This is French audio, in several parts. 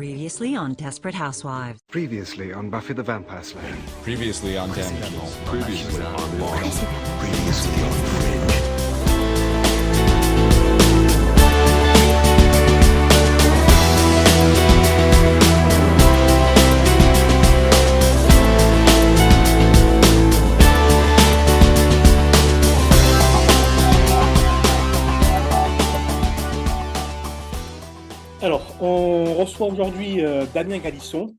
Previously on Desperate Housewives. Previously on Buffy the Vampire Slayer. Previously on Damages. Previously on Lost. Previously on Fringe. Alors, on reçoit aujourd'hui Damien Galisson,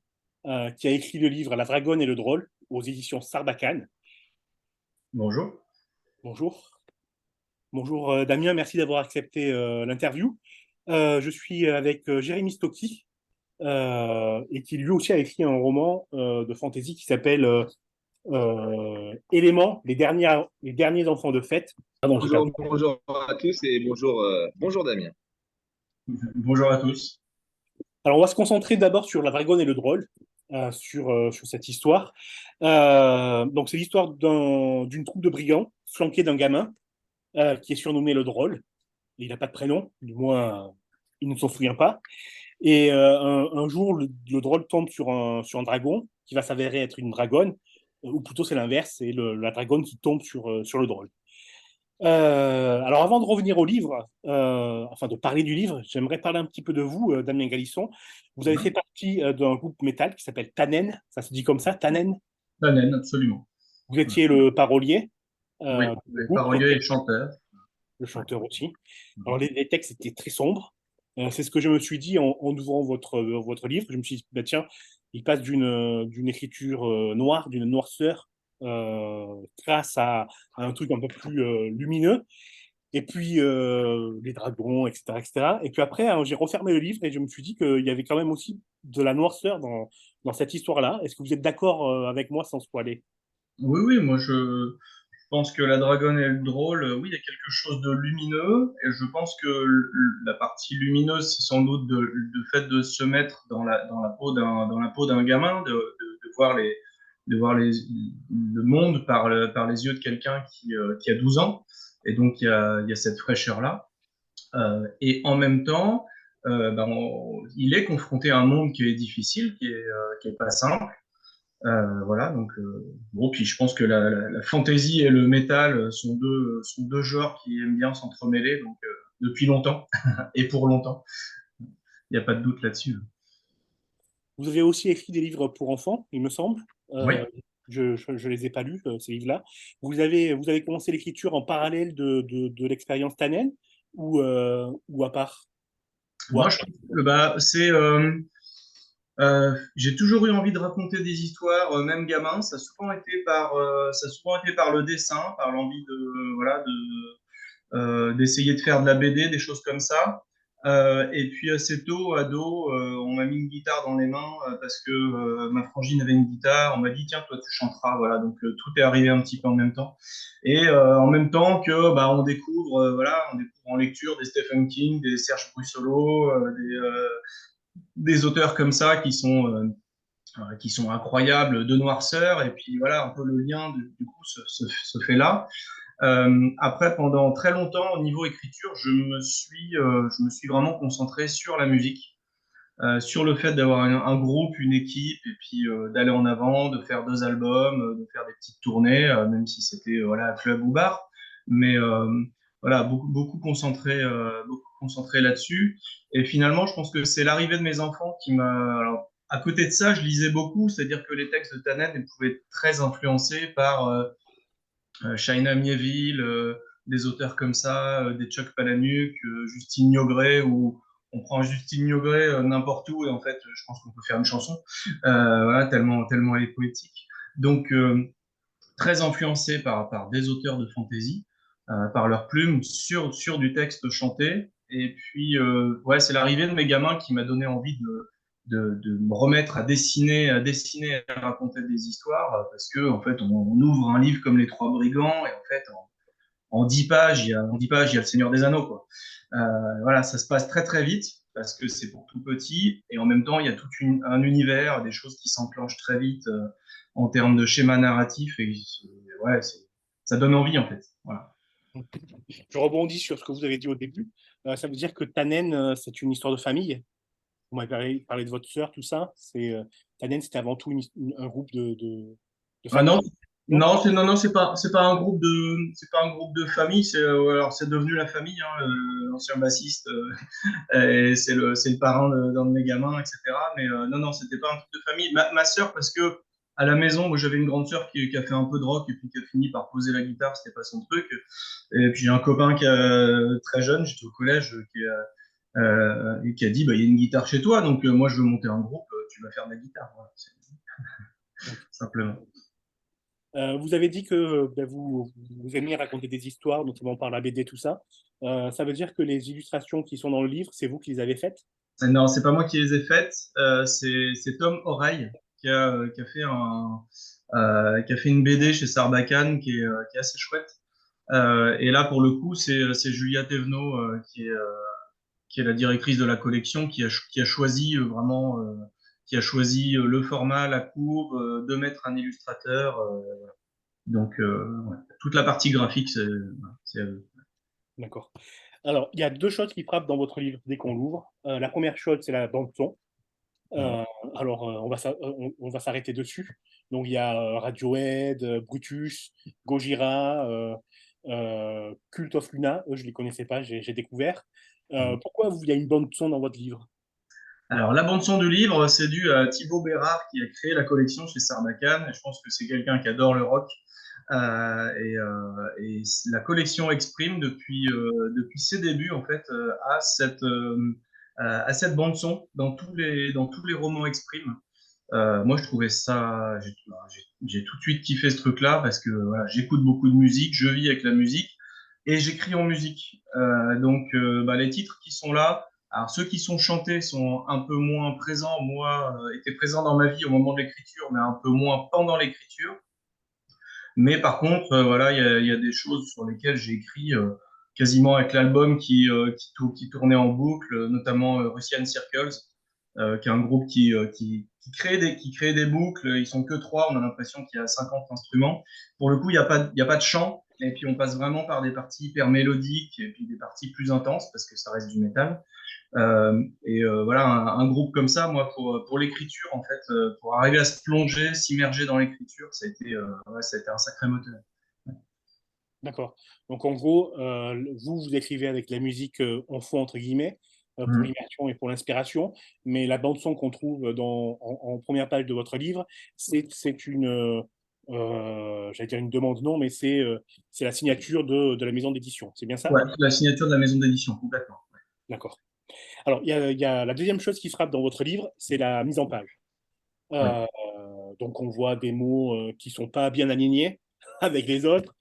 qui a écrit le livre La Dragonne et le Drôle aux éditions Sarbacane. Bonjour. Bonjour. Bonjour Damien, merci d'avoir accepté l'interview. Je suis avec Jérémy Stocki, et qui lui aussi a écrit un roman de fantasy qui s'appelle Éléments, les derniers enfants de fête. Bonjour à tous et bonjour Damien. Bonjour à tous. Alors, on va se concentrer d'abord sur La Dragonne et le Drôle, sur cette histoire. Donc, c'est l'histoire d'une troupe de brigands flanquée d'un gamin qui est surnommé le Drôle. Il n'a pas de prénom, du moins, il ne s'en souvient pas. Et un jour, le Drôle tombe sur un dragon qui va s'avérer être une dragonne, ou plutôt c'est l'inverse, c'est la dragonne qui tombe sur le Drôle. Alors, avant de revenir au livre, enfin de parler du livre, j'aimerais parler un petit peu de vous, Damien Galisson. Vous avez fait partie d'un groupe métal qui s'appelle Tannen, ça se dit comme ça, Tannen? Tannen, absolument. Vous étiez le parolier, Oui, du les groupe, paroliers et le chanteur. le chanteur aussi. Alors, les textes étaient très sombres. C'est ce que je me suis dit en ouvrant votre livre. Je me suis dit, bah, tiens, il passe d'une écriture noire, d'une noirceur, grâce à un truc un peu plus lumineux. Et puis, les dragons, etc., etc. Et puis après, hein, j'ai refermé le livre et je me suis dit qu'il y avait quand même aussi de la noirceur dans cette histoire-là. Est-ce que vous êtes d'accord avec moi sans spoiler? Oui, moi je pense que la dragonne et le drôle, oui, il y a quelque chose de lumineux, et je pense que la partie lumineuse, c'est sans doute le fait de se mettre dans la peau d'un gamin, de voir le monde par les yeux de quelqu'un qui a 12 ans, et donc il y a cette fraîcheur-là. Et en même temps, il est confronté à un monde qui est difficile, qui est pas simple. Voilà, donc bon, puis je pense que la fantasy et le métal sont deux genres qui aiment bien s'entremêler, donc depuis longtemps et pour longtemps. Il n'y a pas de doute là-dessus. Vous avez aussi écrit des livres pour enfants, il me semble. Oui. Je les ai pas lus, ces livres-là. Vous avez commencé l'écriture en parallèle de l'expérience Tannen ou à part? Moi, je trouve que j'ai toujours eu envie de raconter des histoires, même gamin. Ça a souvent été par le dessin, par l'envie d'essayer de faire de la BD, des choses comme ça. Et puis assez tôt, ado, on m'a mis une guitare dans les mains parce que ma frangine avait une guitare. On m'a dit, tiens, toi, tu chanteras. Voilà, donc tout est arrivé un petit peu en même temps. Et en même temps que on découvre, on découvre en lecture des Stephen King, des Serge Brussolo, des auteurs comme ça qui sont incroyables de noirceur. Et puis voilà, un peu le lien du coup se fait là. Après, pendant très longtemps, au niveau écriture, je me suis vraiment concentré sur la musique, sur le fait d'avoir un groupe, une équipe, et puis d'aller en avant, de faire 2 albums, de faire des petites tournées, même si c'était club ou bar, mais voilà, beaucoup concentré là-dessus. Et finalement, je pense que c'est l'arrivée de mes enfants qui m'a. Alors, à côté de ça, je lisais beaucoup, c'est-à-dire que les textes de Tannen pouvaient être très influencés par Shaina Mieville, des auteurs comme ça, des Chuck Palahniuk, Justine Niogré, où on prend Justine Niogré n'importe où et en fait, je pense qu'on peut faire une chanson, voilà, tellement elle est poétique. Donc, très influencé par des auteurs de fantasy, par leurs plumes, sur du texte chanté. Et puis, c'est l'arrivée de mes gamins qui m'a donné envie de me remettre à dessiner, à raconter des histoires, parce que en fait, on ouvre un livre comme Les Trois Brigands, et en fait, en 10 pages, en 10 pages, il y a le Seigneur des Anneaux, quoi. Voilà, ça se passe très très vite, parce que c'est pour tout petit, et en même temps, il y a tout un univers, des choses qui s'enclenchent très vite en termes de schéma narratif, et ça donne envie, en fait. Voilà. Je rebondis sur ce que vous avez dit au début. Ça veut dire que Tannen, c'est une histoire de famille? vous m'avez parlé de votre sœur, tout ça. Tannen, c'était avant tout un groupe de Ah famille. non, non, c'est pas un groupe c'est pas un groupe de famille. Alors c'est devenu la famille, hein, l'ancien bassiste, et c'est le parrain d'un de mes gamins, etc. Mais non, c'était pas un truc de famille. Ma sœur, parce que à la maison, moi j'avais une grande sœur qui a fait un peu de rock et puis qui a fini par poser la guitare, c'était pas son truc. Et puis j'ai un copain très jeune, j'étais au collège, et qui a dit, bah, il y a une guitare chez toi, donc moi je veux monter un groupe, tu vas faire de la guitare. Voilà, simplement. Vous avez dit que ben, vous aimiez raconter des histoires, notamment par la BD, tout ça. Ça veut dire que les illustrations qui sont dans le livre, c'est vous qui les avez faites? Non, c'est pas moi qui les ai faites, c'est Tom Oreille qui a fait une BD chez Sarbacane qui est assez chouette. Et là, pour le coup, c'est Julia Thévenot qui est la directrice de la collection qui a choisi qui a choisi le format, la courbe, de mettre un illustrateur. Donc, ouais. Toute la partie graphique, c'est à eux. D'accord. Alors, il y a deux choses qui frappent dans votre livre dès qu'on l'ouvre. La première chose, c'est la bande-son. Alors, on va s'arrêter dessus. Donc, il y a Radiohead, Brutus, Gojira, Cult of Luna. Eux, je ne les connaissais pas, j'ai découvert. Pourquoi il y a une bande-son dans votre livre? Alors, la bande-son du livre, c'est dû à Thibaut Bérard qui a créé la collection chez Sarbacane. Et je pense que c'est quelqu'un qui adore le rock. Et la collection Exprime, depuis ses débuts, en fait, a cette bande-son dans tous les romans Exprime. Moi, je trouvais ça. J'ai tout de suite kiffé ce truc-là parce que voilà, j'écoute beaucoup de musique, je vis avec la musique et j'écris en musique. Bah, les titres qui sont là, alors ceux qui sont chantés sont un peu moins présents. Moi, étaient présents dans ma vie au moment de l'écriture, mais un peu moins pendant l'écriture. Mais par contre, voilà, il y a des choses sur lesquelles j'ai écrit quasiment avec l'album qui tournait en boucle, notamment Russian Circles, qui est un groupe qui crée des boucles. Ils sont que trois, on a l'impression qu'il y a 50 instruments. Pour le coup, il y a pas de chant, et puis on passe vraiment par des parties hyper mélodiques et puis des parties plus intenses parce que ça reste du métal. Voilà, un groupe comme ça, moi, pour l'écriture, en fait, pour arriver à se plonger, s'immerger dans l'écriture, ça a été un sacré moteur. D'accord. Donc, en gros, vous écrivez avec la musique en fond, entre guillemets, pour l'immersion et pour l'inspiration, mais la bande-son qu'on trouve en première page de votre livre, c'est j'allais dire une demande, non, mais c'est la signature de la maison d'édition. C'est bien ça? Ouais, la signature de la maison d'édition, complètement. D'accord. Alors, il y a la deuxième chose qui frappe dans votre livre, c'est la mise en page. Ouais. Donc, on voit des mots qui ne sont pas bien alignés avec les autres,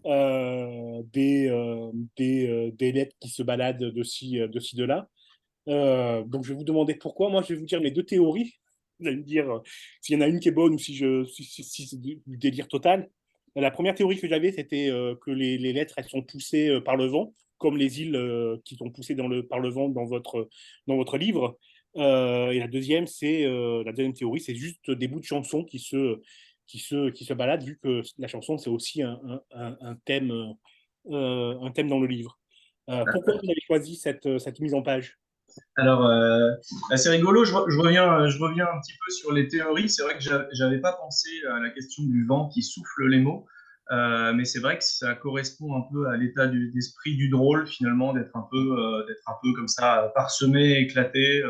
des lettres qui se baladent de ci, de là. Donc, je vais vous demander pourquoi. Moi, je vais vous dire mes deux théories. Vous allez me dire s'il y en a une qui est bonne ou si c'est du délire total. La première théorie que j'avais, c'était que les lettres, elles sont poussées par le vent, comme les îles qui sont poussées par le vent dans votre livre. Et la deuxième théorie, c'est juste des bouts de chansons qui se baladent, vu que la chanson, c'est aussi un thème dans le livre. Pourquoi vous avez choisi cette mise en page? Alors, c'est rigolo, je reviens un petit peu sur les théories. C'est vrai que j'avais pas pensé à la question du vent qui souffle les mots, mais c'est vrai que ça correspond un peu à l'état d'esprit du drôle, finalement, d'être un peu comme ça, parsemé, éclaté.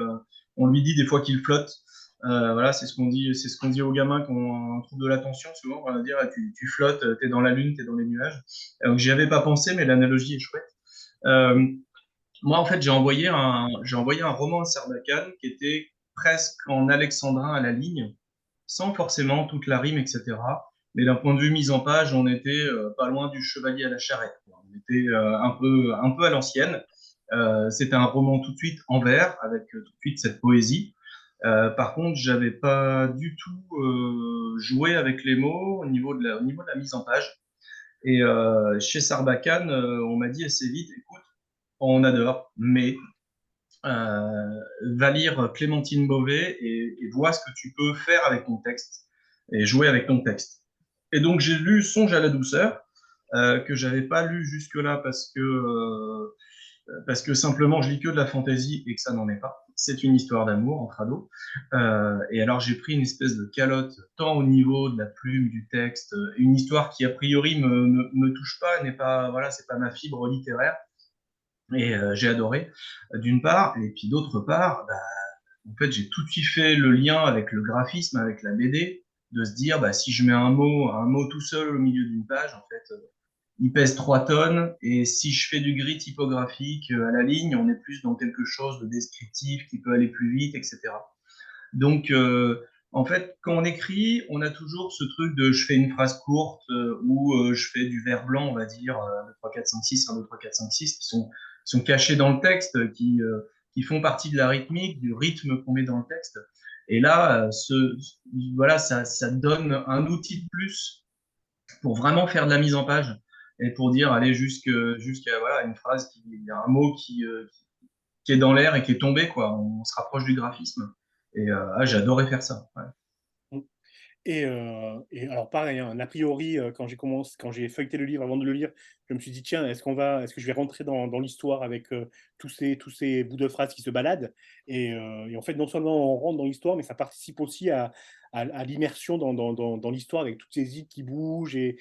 On lui dit des fois qu'il flotte. Voilà, c'est ce qu'on dit aux gamins quand on trouve de l'attention, souvent. On va dire, ah, tu flottes, t'es dans la lune, t'es dans les nuages. Donc, j'y avais pas pensé, mais l'analogie est chouette. Euh, Moi, en fait, j'ai envoyé un roman à Sarbacane qui était presque en alexandrin à la ligne, sans forcément toute la rime, etc. Mais d'un point de vue mise en page, on était pas loin du chevalier à la charrette, quoi. On était un peu à l'ancienne. C'était un roman tout de suite en vers, avec tout de suite cette poésie. Par contre, j'avais pas du tout joué avec les mots au niveau de la mise en page. Et chez Sarbacane, on m'a dit assez vite, écoute, on adore, mais va lire Clémentine Beauvais et vois ce que tu peux faire avec ton texte et jouer avec ton texte. Et donc j'ai lu Songe à la douceur, que j'avais pas lu jusque-là parce que parce que simplement je lis que de la fantasy et que ça n'en est pas. C'est une histoire d'amour entre ados. Et alors j'ai pris une espèce de calotte, tant au niveau de la plume, du texte, une histoire qui a priori me touche pas, n'est pas, voilà, c'est pas ma fibre littéraire. Et j'ai adoré, d'une part, et puis d'autre part, en fait, j'ai tout de suite fait le lien avec le graphisme, avec la BD, de se dire, si je mets un mot tout seul au milieu d'une page, en fait, il pèse 3 tonnes, et si je fais du gris typographique à la ligne, on est plus dans quelque chose de descriptif qui peut aller plus vite, etc. Donc, en fait, quand on écrit, on a toujours ce truc de je fais une phrase courte ou je fais du vert blanc, on va dire, 1, 2, 3, 4, 5, 6, 1, 2, 3, 4, 5, 6, qui sont cachés dans le texte, qui font partie de la rythmique, du rythme qu'on met dans le texte. Et là, voilà, ça donne un outil de plus pour vraiment faire de la mise en page et pour dire, allez, jusqu'à voilà, une phrase, un mot qui est dans l'air et qui est tombé, quoi. On se rapproche du graphisme. Et j'ai adoré faire ça. Ouais. Et alors pareil, hein, a priori, quand j'ai feuilleté le livre avant de le lire, je me suis dit tiens, est-ce que je vais rentrer dans l'histoire avec tous ces bouts de phrases qui se baladent et en fait, non seulement on rentre dans l'histoire, mais ça participe aussi à l'immersion dans l'histoire avec toutes ces îles qui bougent et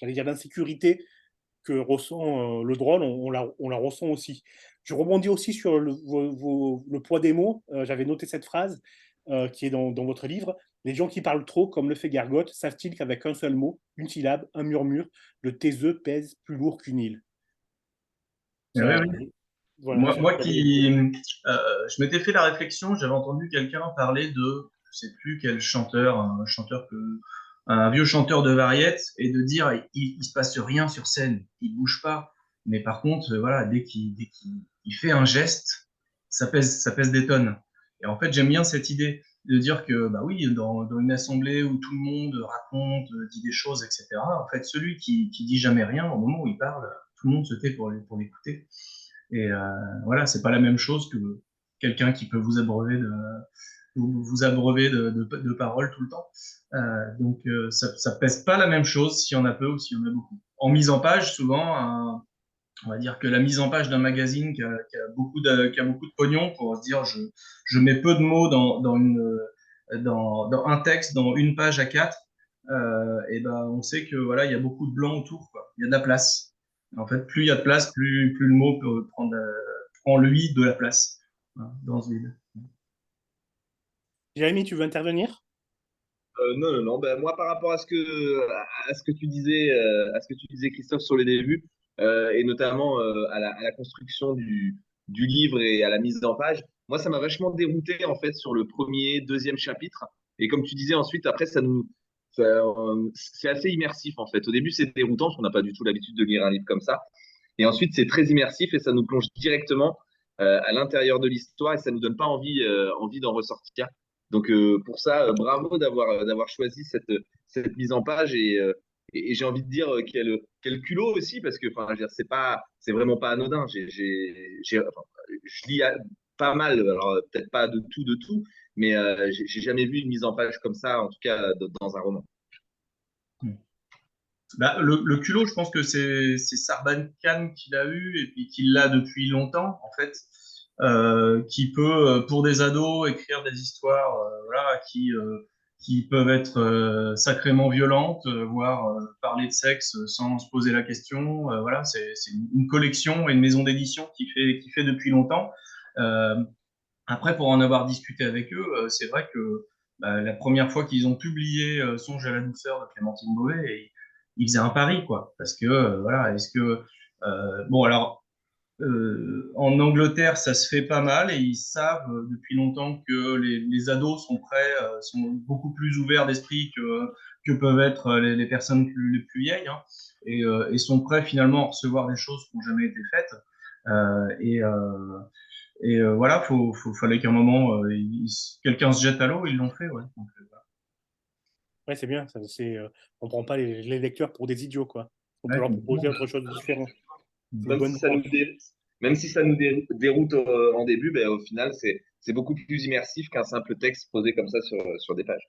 j'allais dire l'insécurité que ressent le drone, on la ressent aussi. Je rebondis aussi sur le poids des mots. J'avais noté cette phrase qui est dans votre livre. Les gens qui parlent trop, comme le fait Gargotte, savent-ils qu'avec un seul mot, une syllabe, un murmure, le taiseux pèse plus lourd qu'une île. Oui. Voilà, moi je m'étais fait la réflexion, j'avais entendu quelqu'un parler de, je sais plus quel chanteur, un vieux chanteur de variette, et de dire il se passe rien sur scène, il bouge pas, mais par contre voilà, dès qu'il fait un geste, ça pèse des tonnes. Et en fait j'aime bien cette idée de dire que oui, dans une assemblée où tout le monde raconte, dit des choses, etc. En fait celui qui dit jamais rien, au moment où il parle, tout le monde se tait pour l'écouter. Et voilà, c'est pas la même chose que quelqu'un qui peut vous abreuver de paroles tout le temps. Donc ça pèse pas la même chose s'il y en a peu ou s'il y en a beaucoup. En mise en page, souvent, on va dire que la mise en page d'un magazine qui a beaucoup de pognon, pour se dire je mets peu de mots dans un texte, dans une page A4, et on sait que voilà, il y a beaucoup de blanc autour, quoi. Il y a de la place. En fait, plus il y a de place, plus le mot peut prend lui de la place, hein, dans ce vide. Jérémy, tu veux intervenir? Non. Moi, par rapport à ce que tu disais, Christophe, sur les débuts, et notamment à la construction du livre et à la mise en page, moi, ça m'a vachement dérouté en fait sur le premier, deuxième chapitre. Et comme tu disais, ensuite, après, c'est assez immersif en fait. Au début, c'est déroutant parce qu'on n'a pas du tout l'habitude de lire un livre comme ça. Et ensuite, c'est très immersif et ça nous plonge directement à l'intérieur de l'histoire et ça nous donne pas envie d'en ressortir. Donc pour ça, bravo d'avoir choisi cette mise en page et j'ai envie de dire quel culot aussi parce que enfin, c'est vraiment pas anodin. Je lis pas mal, alors peut-être pas de tout, mais j'ai jamais vu une mise en page comme ça, en tout cas dans un roman. Le culot, je pense que c'est Sarbacane qui l'a eu et puis qui l'a depuis longtemps, en fait, qui peut, pour des ados, écrire des histoires voilà, qui peuvent être sacrément violentes, voire parler de sexe sans se poser la question. Voilà, c'est une collection et une maison d'édition qui fait depuis longtemps. Après, pour en avoir discuté avec eux, c'est vrai que la première fois qu'ils ont publié Songe à la douceur de Clémentine Beauvais, ils faisaient un pari, quoi. Parce que, voilà, est-ce que... bon, alors, en Angleterre, ça se fait pas mal et ils savent depuis longtemps que les ados sont prêts, sont beaucoup plus ouverts d'esprit que peuvent être les personnes les plus vieilles, hein, et sont prêts finalement à recevoir des choses qui n'ont jamais été faites. Voilà, fallait qu'à un moment, quelqu'un se jette à l'eau, ils l'ont fait. Ouais. Donc, voilà. Ouais, c'est bien. On ne prend pas les lecteurs pour des idiots, quoi. On peut leur proposer autre chose de différent. Même si ça nous déroute en début, au final, c'est beaucoup plus immersif qu'un simple texte posé comme ça sur des pages.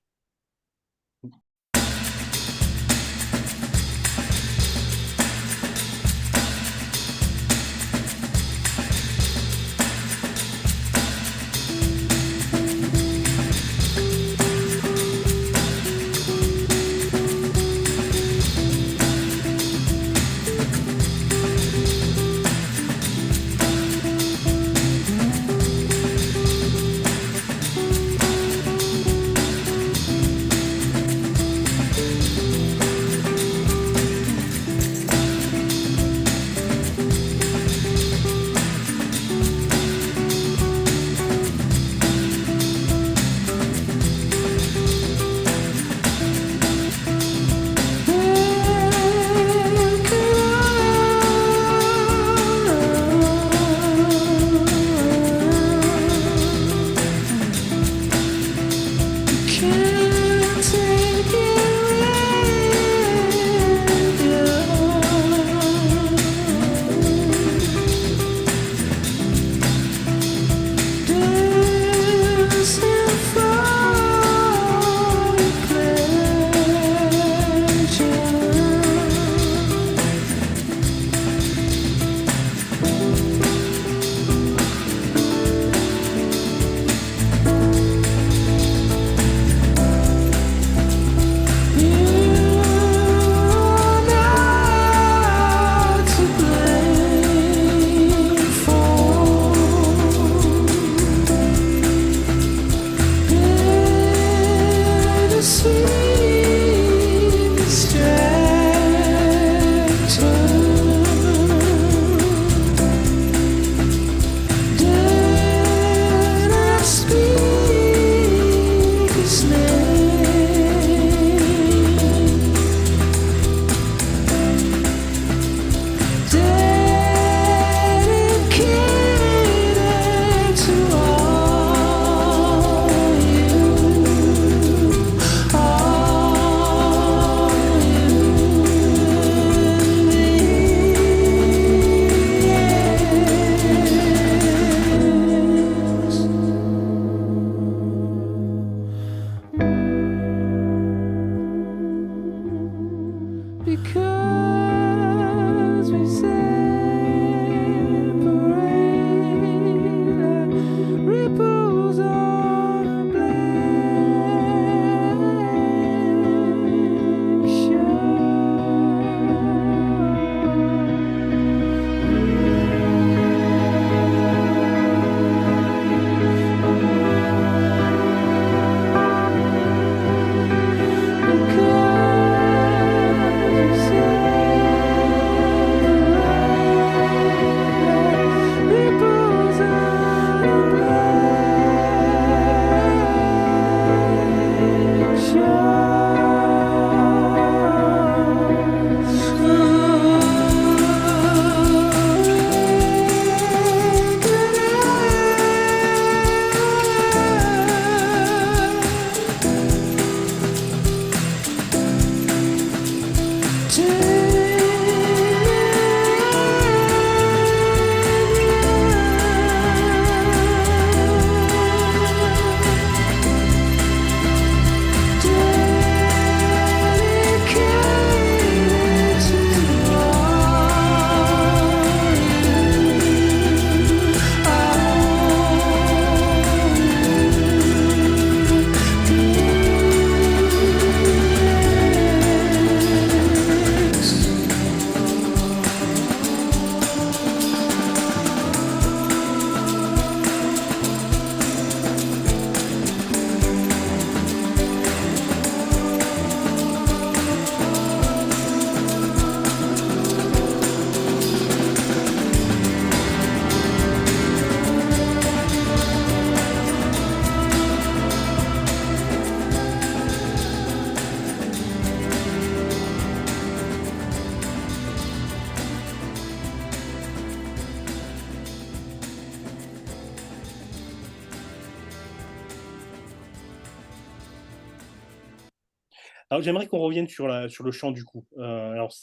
Alors, j'aimerais qu'on revienne sur le chant du coup. Alors,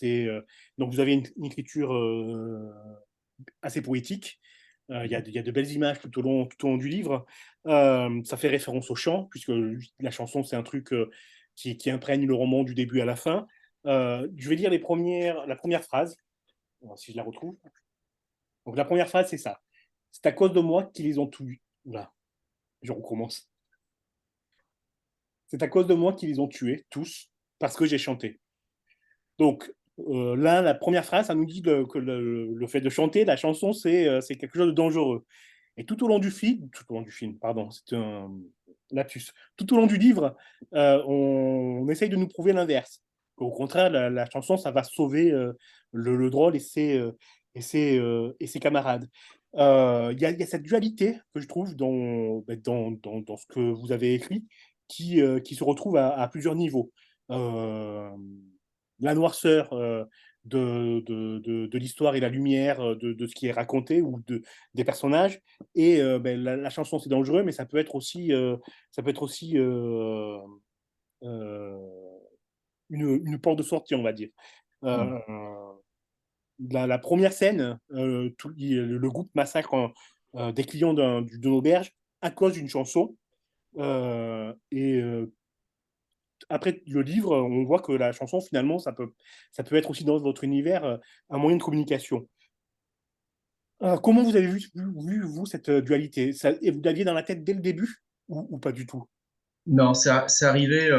donc, vous avez une écriture assez poétique. Il y a de belles images tout au long du livre. Ça fait référence au chant, puisque la chanson, c'est un truc qui imprègne le roman du début à la fin. Je vais lire la première phrase, si je la retrouve. Donc, la première phrase, c'est ça. C'est à cause de moi qu'ils les ont tués. Oula, je recommence. C'est à cause de moi qu'ils les ont tués, tous, parce que j'ai chanté. Donc, là, la première phrase, ça nous dit que le fait de chanter, la chanson, c'est quelque chose de dangereux. Et tout au long du film, pardon, c'est un lapsus. Tout au long du livre, on essaye de nous prouver l'inverse. Au contraire, la chanson, ça va sauver le drôle et ses camarades. Il y a cette dualité que je trouve dans ce que vous avez écrit qui se retrouve à plusieurs niveaux. Euh, la noirceur de l'histoire et la lumière de ce qui est raconté ou des personnages. Et la chanson, c'est dangereux, mais ça peut être aussi euh, une porte de sortie, on va dire. Euh, la première scène, le groupe massacre des clients d'une auberge à cause d'une chanson. Et après le livre, on voit que la chanson, finalement, ça peut être aussi dans votre univers un moyen de communication. Comment vous avez vous, cette dualité et vous l'aviez dans la tête dès le début ou pas du tout? Non, c'est arrivé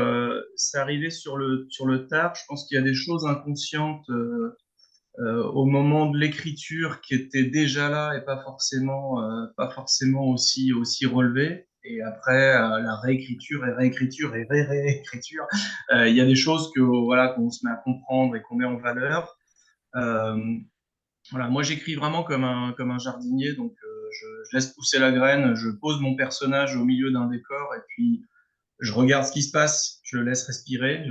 sur le tard. Je pense qu'il y a des choses inconscientes au moment de l'écriture qui étaient déjà là et pas forcément aussi relevées. Et après, la réécriture et réécriture et réécriture, il y a des choses que voilà qu'on se met à comprendre et qu'on met en valeur. Euh, voilà, moi j'écris vraiment comme un jardinier, donc je laisse pousser la graine, je pose mon personnage au milieu d'un décor et puis je regarde ce qui se passe, je le laisse respirer.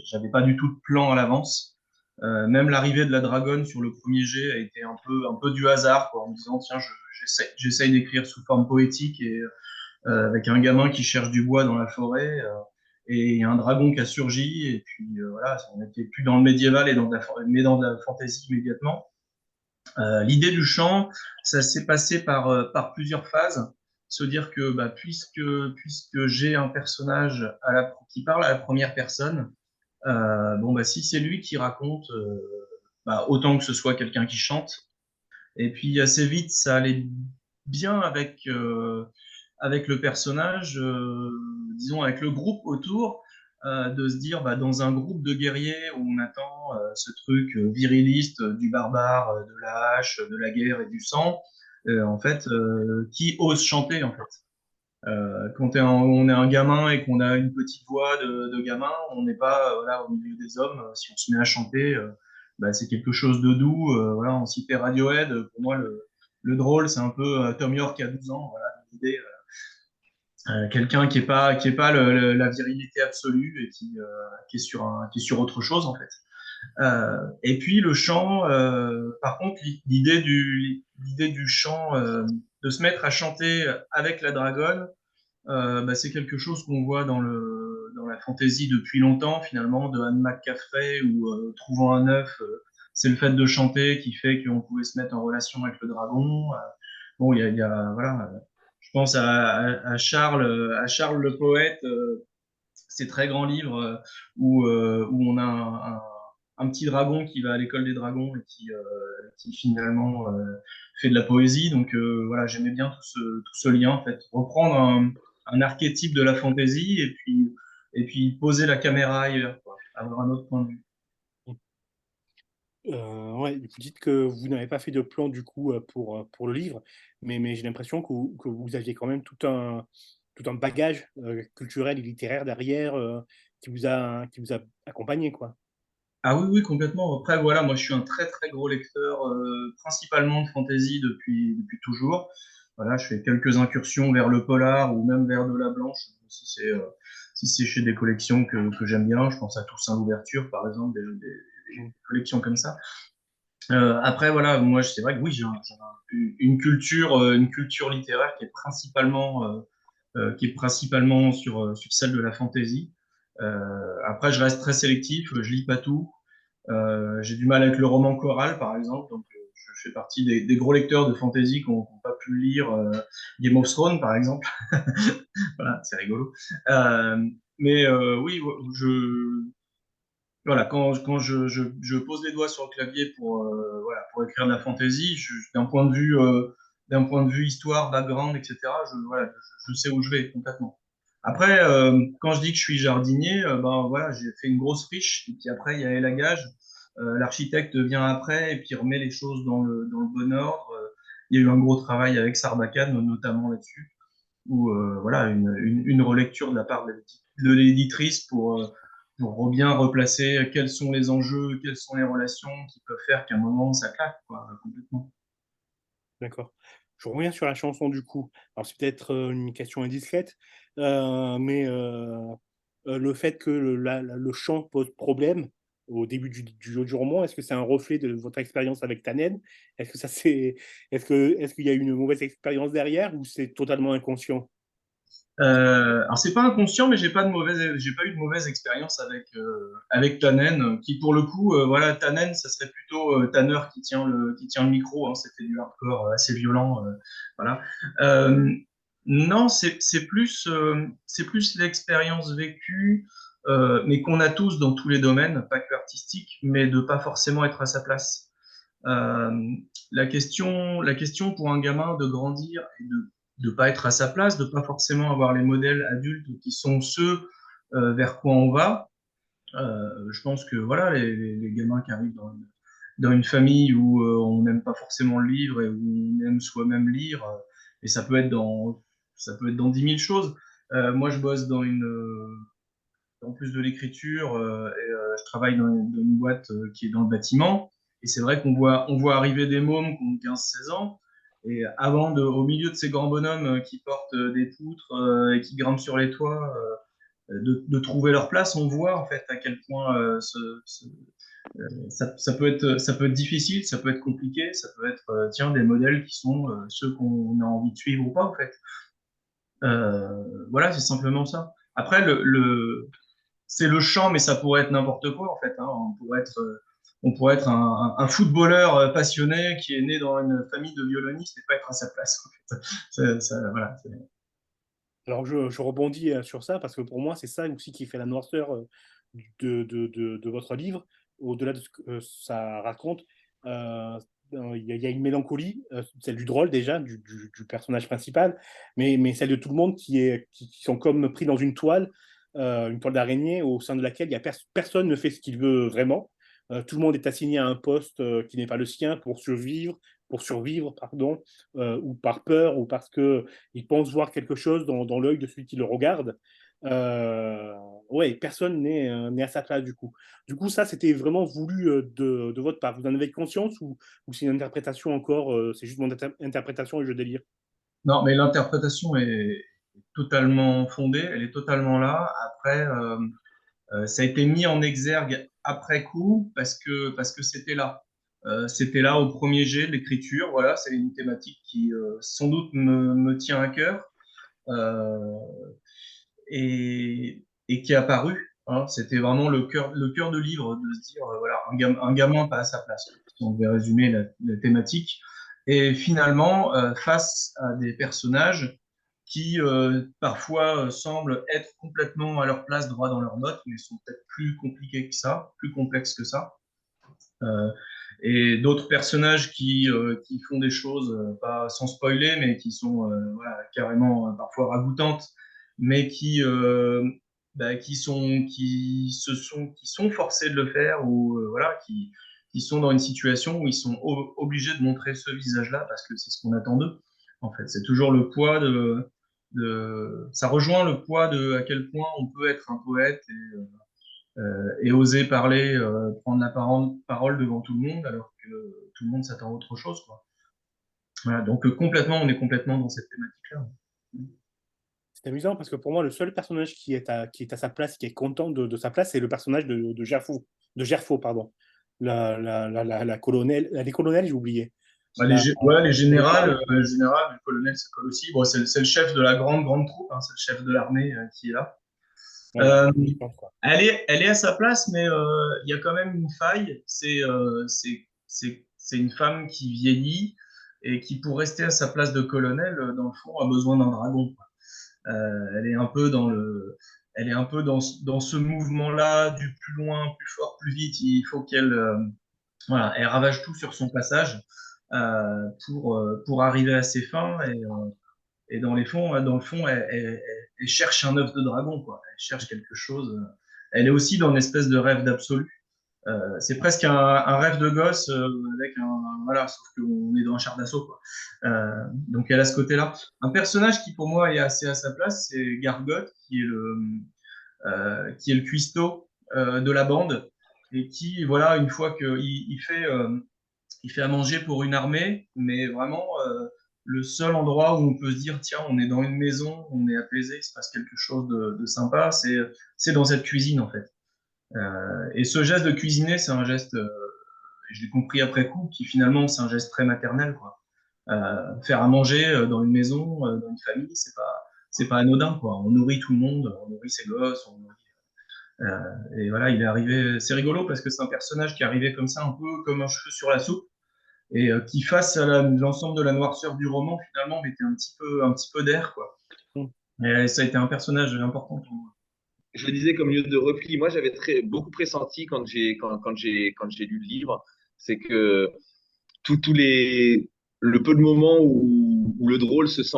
J'avais pas du tout de plan à l'avance. Même l'arrivée de la dragonne sur le premier jet a été un peu du hasard, quoi, en me disant tiens, j'essaye d'écrire sous forme poétique et avec un gamin qui cherche du bois dans la forêt et un dragon qui a surgi et puis voilà, on n'était plus dans le médiéval mais dans la fantasy immédiatement. L'idée du chant, ça s'est passé par plusieurs phases. Se dire que bah, puisque j'ai un personnage qui parle à la première personne, bon bah si c'est lui qui raconte, bah, autant que ce soit quelqu'un qui chante. Et puis assez vite, ça allait bien avec le personnage, disons avec le groupe autour, de se dire bah, dans un groupe de guerriers où on attend ce truc viriliste du barbare, de la hache, de la guerre et du sang, en fait, qui ose chanter en fait. On est un gamin et qu'on a une petite voix de gamin, on n'est pas voilà, au milieu des hommes. Si on se met à chanter, bah, c'est quelque chose de doux. Voilà, on citait Radiohead. Pour moi, le drôle, c'est un peu Tom York à 12 ans. Voilà, l'idée, quelqu'un qui est pas la virilité absolue et qui est sur autre chose en fait. Et puis le chant, par contre, l'idée du chant, de se mettre à chanter avec la dragonne, bah, c'est quelque chose qu'on voit dans la fantasy depuis longtemps, finalement, de Anne McCaffrey ou Trouvant un œuf. C'est le fait de chanter qui fait qu'on pouvait se mettre en relation avec le dragon. Bon, il y a voilà. Je pense à Charles le poète, ces très grands livres où on a un petit dragon qui va à l'école des dragons et qui finalement fait de la poésie. Donc voilà, j'aimais bien tout ce lien, en fait. Reprendre un archétype de la fantaisie et puis poser la caméra ailleurs, quoi, avoir un autre point de vue. Ouais, vous dites que vous n'avez pas fait de plan du coup pour le livre, mais j'ai l'impression que vous aviez quand même tout un bagage culturel et littéraire derrière qui vous a accompagné, quoi. Ah oui, oui, complètement. Après, voilà, moi je suis un très très gros lecteur, principalement de fantasy depuis toujours. Voilà, je fais quelques incursions vers le polar ou même vers de la blanche, si c'est chez des collections que j'aime bien. Je pense à Toussaint l'Ouverture, par exemple, des collections comme ça. Après, voilà, moi c'est vrai que oui, une culture littéraire qui est principalement sur celle de la fantasy. Après, je reste très sélectif, je lis pas tout. J'ai du mal avec le roman choral, par exemple, donc je fais partie des gros lecteurs de fantasy qui n'ont pas pu lire Game of Thrones, par exemple. Voilà, c'est rigolo. Mais oui, voilà, quand je pose les doigts sur le clavier voilà, pour écrire de la fantasy, d'un point de vue histoire, background, etc., voilà, je sais où je vais complètement. Après, quand je dis que je suis jardinier, ben voilà, j'ai fait une grosse friche, et puis après, il y a élagage. L'architecte vient après, et puis remet les choses dans le bon ordre. Il y a eu un gros travail avec Sarbacane, notamment là-dessus, ou voilà, une relecture de la part de l'éditrice pour bien replacer quels sont les enjeux, quelles sont les relations qui peuvent faire qu'à un moment, ça claque, quoi, complètement. D'accord. Je reviens sur la chanson du coup. Alors c'est peut-être une question indiscrète, mais le fait que le chant pose problème au début du roman, est-ce que c'est un reflet de votre expérience avec Tannen? Est-ce que est-ce qu'il y a eu une mauvaise expérience derrière ou c'est totalement inconscient? Alors c'est pas inconscient, mais j'ai pas eu de mauvaise expérience avec Tannen, qui pour le coup, voilà, Tannen, ça serait plutôt Tanner qui tient le micro, hein, c'était du hardcore assez violent, voilà. Euh, non, c'est plus l'expérience vécue, mais qu'on a tous dans tous les domaines, pas que artistique, mais de pas forcément être à sa place. Euh, la question pour un gamin de grandir et de pas être à sa place, de pas forcément avoir les modèles adultes qui sont ceux vers quoi on va. Je pense que voilà, les gamins qui arrivent dans une famille où on n'aime pas forcément le livre et où on aime soi-même lire, et ça peut être dans 10 000 choses. Moi, je bosse en plus de l'écriture, je travaille dans une boîte qui est dans le bâtiment. Et c'est vrai qu'on voit arriver des mômes qui ont 15-16 ans. Et au milieu de ces grands bonhommes qui portent des poutres et qui grimpent sur les toits, de trouver leur place, on voit en fait à quel point ça peut être difficile, ça peut être compliqué, ça peut être tiens, des modèles qui sont ceux qu'on a envie de suivre ou pas en fait. Voilà, c'est simplement ça. Après, c'est le chant, mais ça pourrait être n'importe quoi en fait, hein. On pourrait être un footballeur passionné qui est né dans une famille de violonistes et pas être à sa place, en fait. Voilà, Alors je rebondis sur ça parce que pour moi c'est ça aussi qui fait la noirceur de votre livre. Au-delà de ce que ça raconte, il y a une mélancolie, celle du drôle déjà, du personnage principal, mais celle de tout le monde qui sont comme pris dans une toile d'araignée au sein de laquelle personne ne fait ce qu'il veut vraiment. Tout le monde est assigné à un poste qui n'est pas le sien pour survivre, pardon, ou par peur, ou parce qu'il pense voir quelque chose dans l'œil de celui qui le regarde. Ouais, personne n'est à sa place du coup. Du coup, ça, c'était vraiment voulu de votre part. Vous en avez conscience ou c'est une interprétation encore, c'est juste mon interprétation et je délire? non, mais l'interprétation est totalement fondée, elle est totalement là. Après, ça a été mis en exergue après coup parce que c'était là. C'était là au premier jet de l'écriture. Voilà, c'est une thématique qui sans doute me tient à cœur. Euh, et qui est apparu, hein. C'était vraiment le cœur de livre, de se dire, voilà, un gamin pas à sa place, si on devait résumer la thématique. Et finalement, face à des personnages qui parfois semblent être complètement à leur place, droit dans leurs bottes, mais sont peut-être plus compliqués que ça, plus complexes que ça. Euh, et d'autres personnages qui font des choses, pas sans spoiler, mais qui sont voilà, carrément parfois ragoûtantes, mais qui sont forcés de le faire ou voilà, qui sont dans une situation où ils sont obligés de montrer ce visage-là parce que c'est ce qu'on attend d'eux. En fait, c'est toujours le poids ça rejoint le poids de à quel point on peut être un poète et oser parler, prendre la parole devant tout le monde, alors que tout le monde s'attend à autre chose, quoi. Voilà, donc on est complètement dans cette thématique-là. C'est amusant parce que pour moi, le seul personnage qui est à sa place, qui est content de sa place, c'est le personnage de Gerfo, pardon. La colonelle, les colonels, j'ai oublié. Bah, les générales, le colonel, ça colle aussi. Bon, c'est le chef de la grande troupe, hein, c'est le chef de l'armée qui est là. Ouais, Euh, je pense, quoi. elle est à sa place, mais il y a quand même une faille. C'est une femme qui vieillit et qui, pour rester à sa place de colonel, dans le fond, a besoin d'un dragon, quoi. Elle est un peu elle est un peu dans ce mouvement-là, du plus loin, plus fort, plus vite. Il faut voilà, elle ravage tout sur son passage pour arriver à ses fins. Et dans le fond, elle cherche un œuf de dragon, quoi. Elle cherche quelque chose. Elle est aussi dans une espèce de rêve d'absolu. C'est presque un rêve de gosse avec voilà, sauf qu'on est dans un char d'assaut, quoi. Donc elle a ce côté-là. Un personnage qui pour moi est assez à sa place, c'est Gargot, qui est le cuistot de la bande et qui, voilà, une fois qu'il il fait à manger pour une armée, mais vraiment le seul endroit où on peut se dire, tiens, on est dans une maison, on est apaisé, il se passe quelque chose de sympa, c'est dans cette cuisine en fait. Et ce geste de cuisiner, c'est un geste, je l'ai compris après coup, qui finalement c'est un geste très maternel, quoi. Faire à manger dans une maison, dans une famille, c'est pas anodin, quoi. On nourrit tout le monde, on nourrit ses gosses, et voilà, il est arrivé. C'est rigolo parce que c'est un personnage qui est arrivé comme ça, un peu comme un cheveu sur la soupe, et qui face à l'ensemble de la noirceur du roman, finalement, mettait un petit peu d'air, quoi. Et ça a été un personnage important pour moi. Je le disais comme lieu de repli. Moi, j'avais beaucoup pressenti quand j'ai lu le livre, c'est que tous le peu de moments où le drôle se sent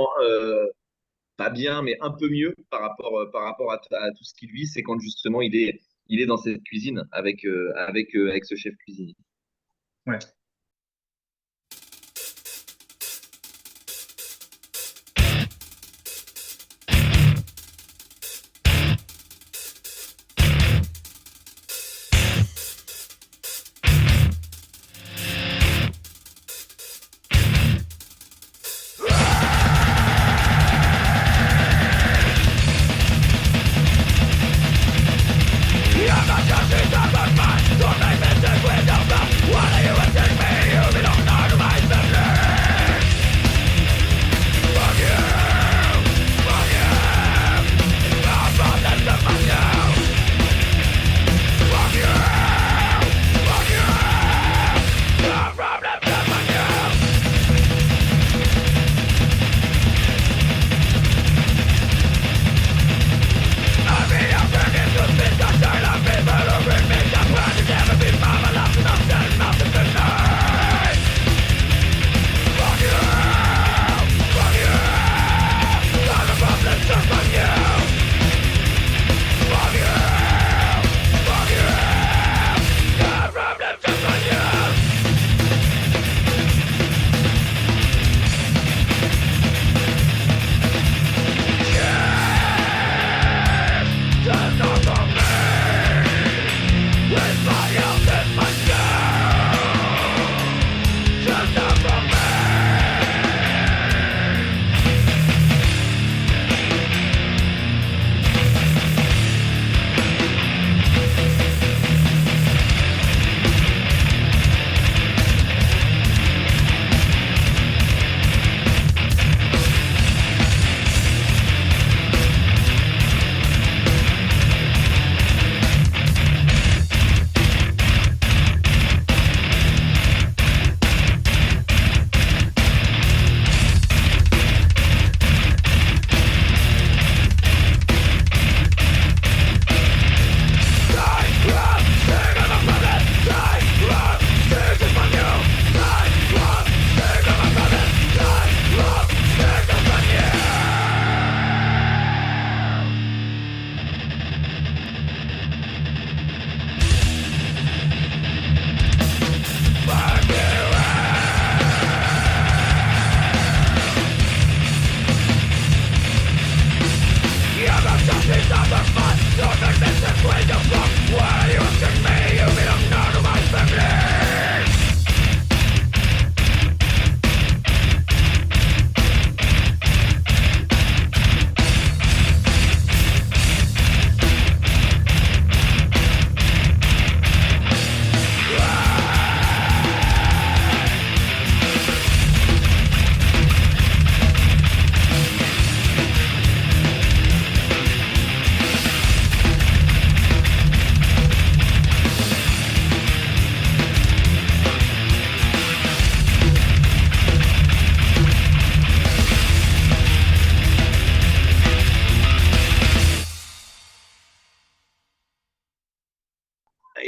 pas bien, mais un peu mieux par rapport à tout ce qu'il vit, c'est quand justement il est dans cette cuisine avec ce chef cuisinier. Ouais.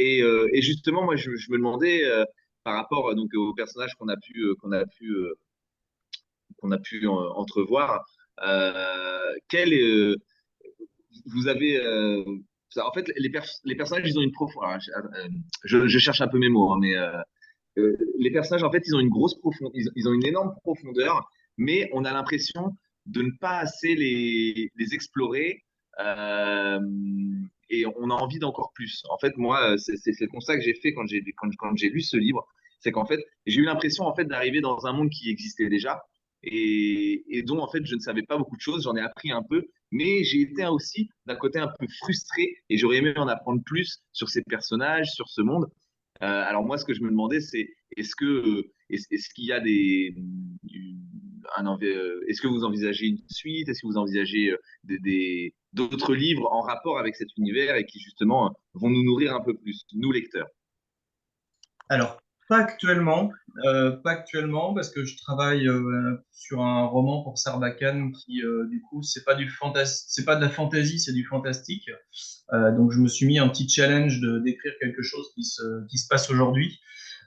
Et justement, moi, je me demandais par rapport donc aux personnages qu'on a pu entrevoir, quel vous avez en fait les personnages ils ont une profondeur. Je cherche un peu mes mots, hein, mais les personnages en fait ils ont une grosse profondeur, ils ont une énorme profondeur, mais on a l'impression de ne pas assez les explorer. euh, et on a envie d'encore plus. En fait, moi, c'est le constat que j'ai fait quand j'ai lu ce livre, c'est qu'en fait, j'ai eu l'impression en fait d'arriver dans un monde qui existait déjà et dont en fait je ne savais pas beaucoup de choses. J'en ai appris un peu, mais j'ai été aussi d'un côté un peu frustré et j'aurais aimé en apprendre plus sur ces personnages, sur ce monde. Alors moi, ce que je me demandais, c'est est-ce qu'il y a est-ce que vous envisagez une suite? Est-ce que vous envisagez d'autres livres en rapport avec cet univers et qui justement vont nous nourrir un peu plus, nous lecteurs? Alors, pas actuellement, parce que je travaille sur un roman pour Sarbacane qui, du coup, c'est pas de la fantasy, c'est du fantastique. Donc, je me suis mis un petit challenge d'écrire quelque chose qui se passe aujourd'hui,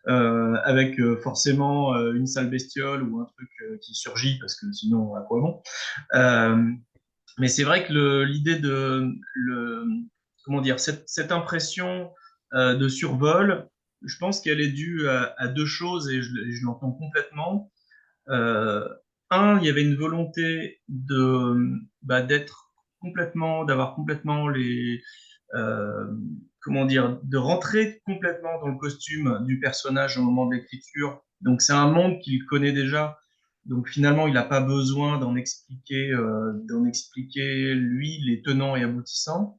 avec forcément une sale bestiole ou un truc qui surgit, parce que sinon, à quoi bon? Euh, mais c'est vrai que l'idée comment dire, cette impression de survol, je pense qu'elle est due à deux choses et je l'entends complètement. Euh, un, il y avait une volonté d'avoir complètement euh, comment dire, de rentrer complètement dans le costume du personnage au moment de l'écriture. Donc c'est un monde qu'il connaît déjà. Donc finalement, il n'a pas besoin d'en expliquer lui les tenants et aboutissants.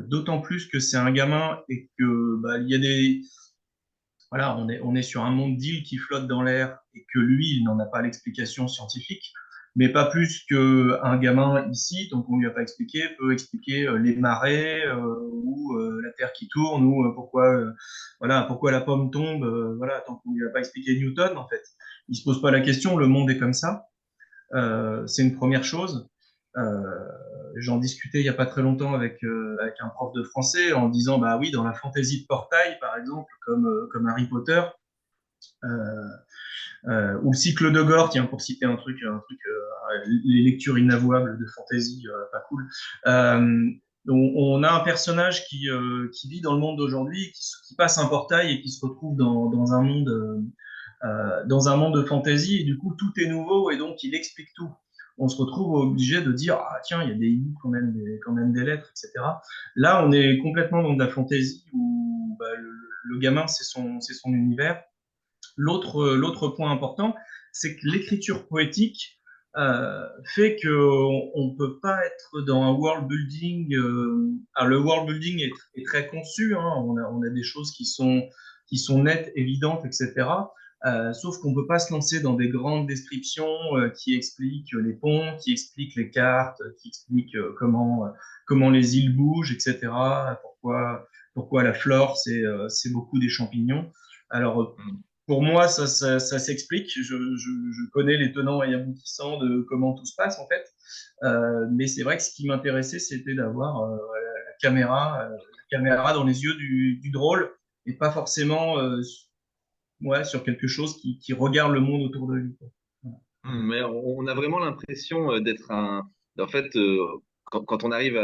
D'autant plus que c'est un gamin et que il y a voilà, on est sur un monde d'îles qui flotte dans l'air et que lui, il n'en a pas l'explication scientifique, mais pas plus qu'un gamin ici, donc on lui a pas expliqué, peut expliquer les marées ou la Terre qui tourne ou pourquoi la pomme tombe, voilà, tant qu'on lui a pas expliqué Newton, en fait. Il se pose pas la question, le monde est comme ça. C'est une première chose. Euh, J'en discutais il y a pas très longtemps avec un prof de français en disant bah oui dans la fantaisie de portail par exemple comme Harry Potter euh, ou le cycle de Gore tiens pour citer les lectures inavouables de fantaisie pas cool on a un personnage qui vit dans le monde d'aujourd'hui qui passe un portail et qui se retrouve dans un monde de fantaisie et du coup tout est nouveau et donc il explique tout. On se retrouve obligé de dire ah tiens il y a des i quand même des lettres etc. Là on est complètement dans de la fantaisie où le gamin c'est son univers. L'autre point important c'est que l'écriture poétique fait que on peut pas être dans un world building. Le world building est très conçu, hein, on a des choses qui sont nettes, évidentes, etc. Sauf qu'on peut pas se lancer dans des grandes descriptions qui expliquent les ponts, qui expliquent les cartes, qui expliquent comment les îles bougent, etc. Pourquoi la flore c'est beaucoup des champignons. Alors pour moi ça s'explique. Je connais les tenants et aboutissants de comment tout se passe en fait. Mais c'est vrai que ce qui m'intéressait c'était d'avoir la caméra dans les yeux du drôle et pas forcément sur quelque chose qui regarde le monde autour de lui, quoi. Mais on a vraiment l'impression d'être en fait, quand on arrive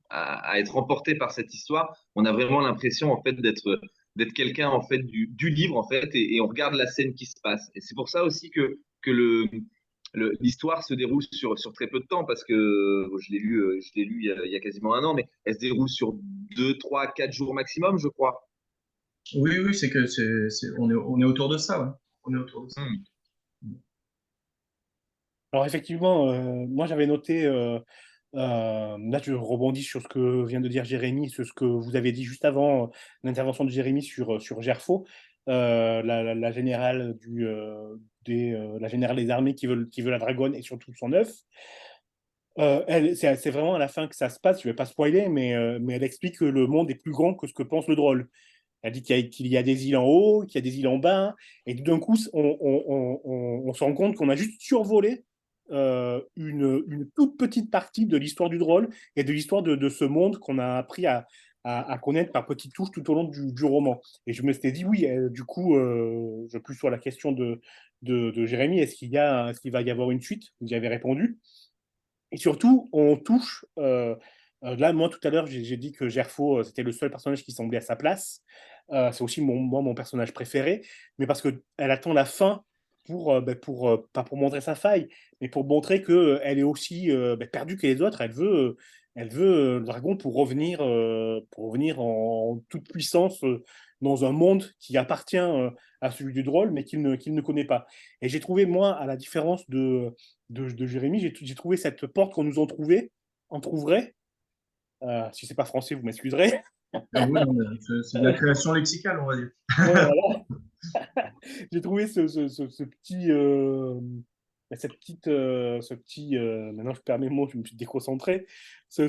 à être emporté par cette histoire, on a vraiment l'impression en fait d'être quelqu'un en fait du livre en fait, et on regarde la scène qui se passe. Et c'est pour ça aussi que l'histoire se déroule sur très peu de temps parce que je l'ai lu il y a quasiment un an, mais elle se déroule sur 2, 3, 4 jours maximum, je crois. Oui, oui, on est autour de ça, ouais. On est autour de ça. Hmm. Alors effectivement, moi j'avais noté, là je rebondis sur ce que vient de dire Jérémy, sur ce que vous avez dit juste avant l'intervention de Jérémy sur Gerfo, la générale la générale des armées qui veut la dragonne et surtout son œuf. C'est vraiment à la fin que ça se passe, je ne vais pas spoiler, mais elle explique que le monde est plus grand que ce que pense le drôle. Elle dit qu'il y a des îles en haut, qu'il y a des îles en bas, et d'un coup, on se rend compte qu'on a juste survolé une toute petite partie de l'histoire du drôle et de l'histoire de ce monde qu'on a appris à connaître par petites touches tout au long du roman. Et je me suis dit, oui, du coup, je plus sur la question de Jérémy, est-ce qu'il va y avoir une suite? Vous y avez répondu. Et surtout, on touche. Là, moi, tout à l'heure, j'ai dit que Gerfo, c'était le seul personnage qui semblait à sa place. C'est aussi mon personnage préféré, mais parce qu'elle attend la fin pas pour montrer sa faille, mais pour montrer qu'elle est aussi perdue que les autres. Elle veut le dragon pour revenir en toute puissance dans un monde qui appartient à celui du drôle, mais qu'il ne connaît pas. Et j'ai trouvé, moi, à la différence de Jérémy, j'ai trouvé cette porte qu'on nous entrouverait. Si c'est pas français, vous m'excuserez. Ah oui, non, mais c'est de la création lexicale, on va dire. Ouais, voilà. J'ai trouvé ce petit, maintenant je perds mes mots, je me suis déconcentré, ce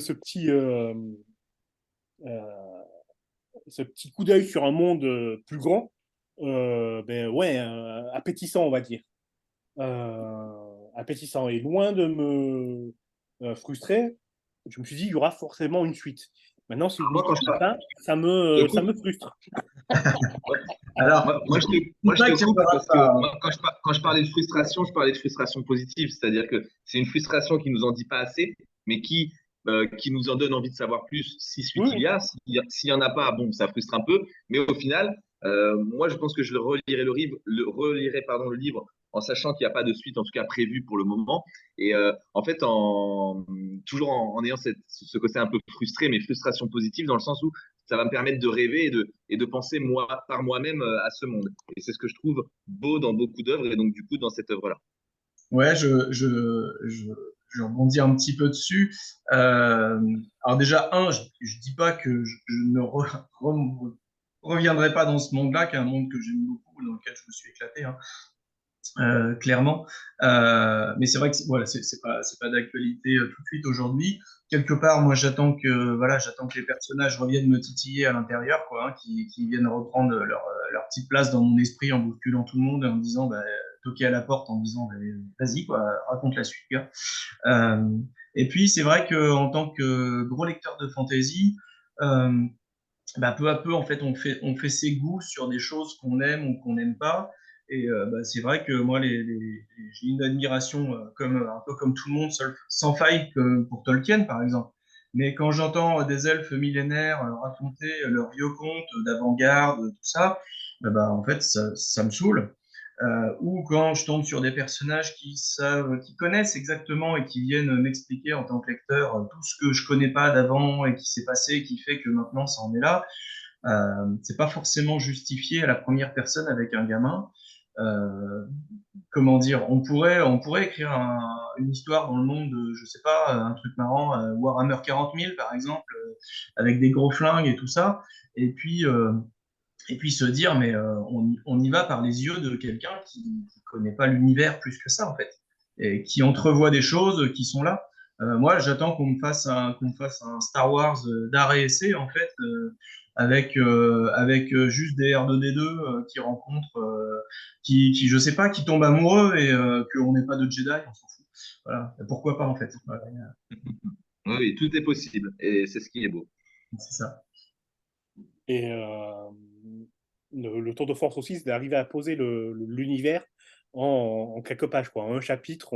euh, ce petit coup d'œil sur un monde plus grand, appétissant, on va dire. Appétissant. Et loin de me frustrer, je me suis dit, il y aura forcément une suite. Maintenant, si vous Moi, me quand dites je parle, ça, ça me frustre. Alors, moi, je pas te qu'il y coupe aura parce que pas, moi, quand je parlais de frustration, je parlais de frustration positive. C'est-à-dire que c'est une frustration qui nous en dit pas assez, mais qui nous en donne envie de savoir plus si suite il y Oui, a. S'il y en a pas, bon, ça frustre un peu. Mais au final, moi, je pense que je relirai, pardon, le livre en sachant qu'il n'y a pas de suite, en tout cas prévue pour le moment. Et en fait, toujours en ayant ce côté un peu frustré, mais frustration positive dans le sens où ça va me permettre de rêver et de penser par moi-même à ce monde. Et c'est ce que je trouve beau dans beaucoup d'œuvres et donc du coup dans cette œuvre-là. ouais, je rebondis un petit peu dessus. Alors déjà, je dis pas que je ne reviendrai pas dans ce monde-là, qui est un monde que j'aime beaucoup, dans lequel je me suis éclaté, hein, clairement. Mais c'est vrai que voilà, c'est pas d'actualité tout de suite aujourd'hui. Quelque part, moi, j'attends que les personnages reviennent me titiller à l'intérieur, quoi, hein, qui viennent reprendre leur petite place dans mon esprit en bousculant tout le monde, en me disant, bah, toquer à la porte, en me disant, bah, vas-y, quoi, raconte la suite, gars. Euh, et puis, c'est vrai que en tant que gros lecteur de fantasy, euh, bah, peu à peu, en fait, on fait ses goûts sur des choses qu'on aime ou qu'on n'aime pas. Et bah, c'est vrai que moi, j'ai une admiration, un peu comme tout le monde, sans faille pour Tolkien, par exemple. Mais quand j'entends des elfes millénaires raconter leurs vieux contes d'avant-garde, tout ça, bah, en fait, ça me saoule. Ou quand je tombe sur des personnages qui connaissent exactement et qui viennent m'expliquer en tant que lecteur tout ce que je connais pas d'avant et qui s'est passé, qui fait que maintenant ça en est là. C'est pas forcément justifié à la première personne avec un gamin. Euh, Comment dire, on pourrait écrire une histoire dans le monde, je sais pas, un truc marrant, Warhammer 40 000 par exemple, avec des gros flingues et tout ça, et puis se dire, mais on y va par les yeux de quelqu'un qui connaît pas l'univers plus que ça en fait, et qui entrevoit des choses qui sont là. Moi, j'attends qu'on me fasse un Star Wars d'art et essai en fait, avec juste des R2D2 qui rencontrent, je sais pas, qui tombent amoureux et qu'on n'ait pas de Jedi, on s'en fout. Voilà, pourquoi pas en fait. Voilà, Oui, oui, tout est possible et c'est ce qui est beau. c'est ça. et le tour de force aussi, c'est d'arriver à poser l'univers en quelques pages, quoi. En un chapitre,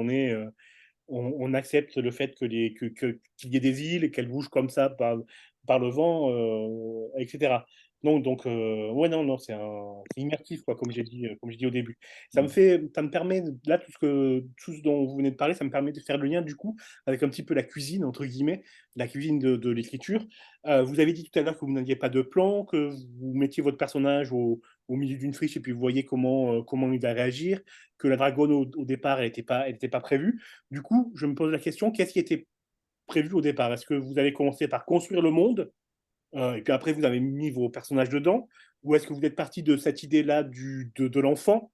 on accepte le fait qu'il y ait des îles et qu'elles bougent comme ça par le vent, etc. Donc ouais, non, c'est immersif, quoi, comme j'ai dit au début. Ça me permet, là, tout ce dont vous venez de parler, ça me permet de faire le lien, du coup, avec un petit peu la cuisine, entre guillemets, la cuisine de l'écriture. Vous avez dit tout à l'heure que vous n'aviez pas de plan, que vous mettiez votre personnage au milieu d'une friche et puis vous voyez comment il va réagir, que la dragonne, au départ, elle était pas prévue. Du coup, je me pose la question, qu'est-ce qui était prévu au départ? Est-ce que vous avez commencé par construire le monde et puis après vous avez mis vos personnages dedans? Ou est-ce que vous êtes parti de cette idée-là de l'enfant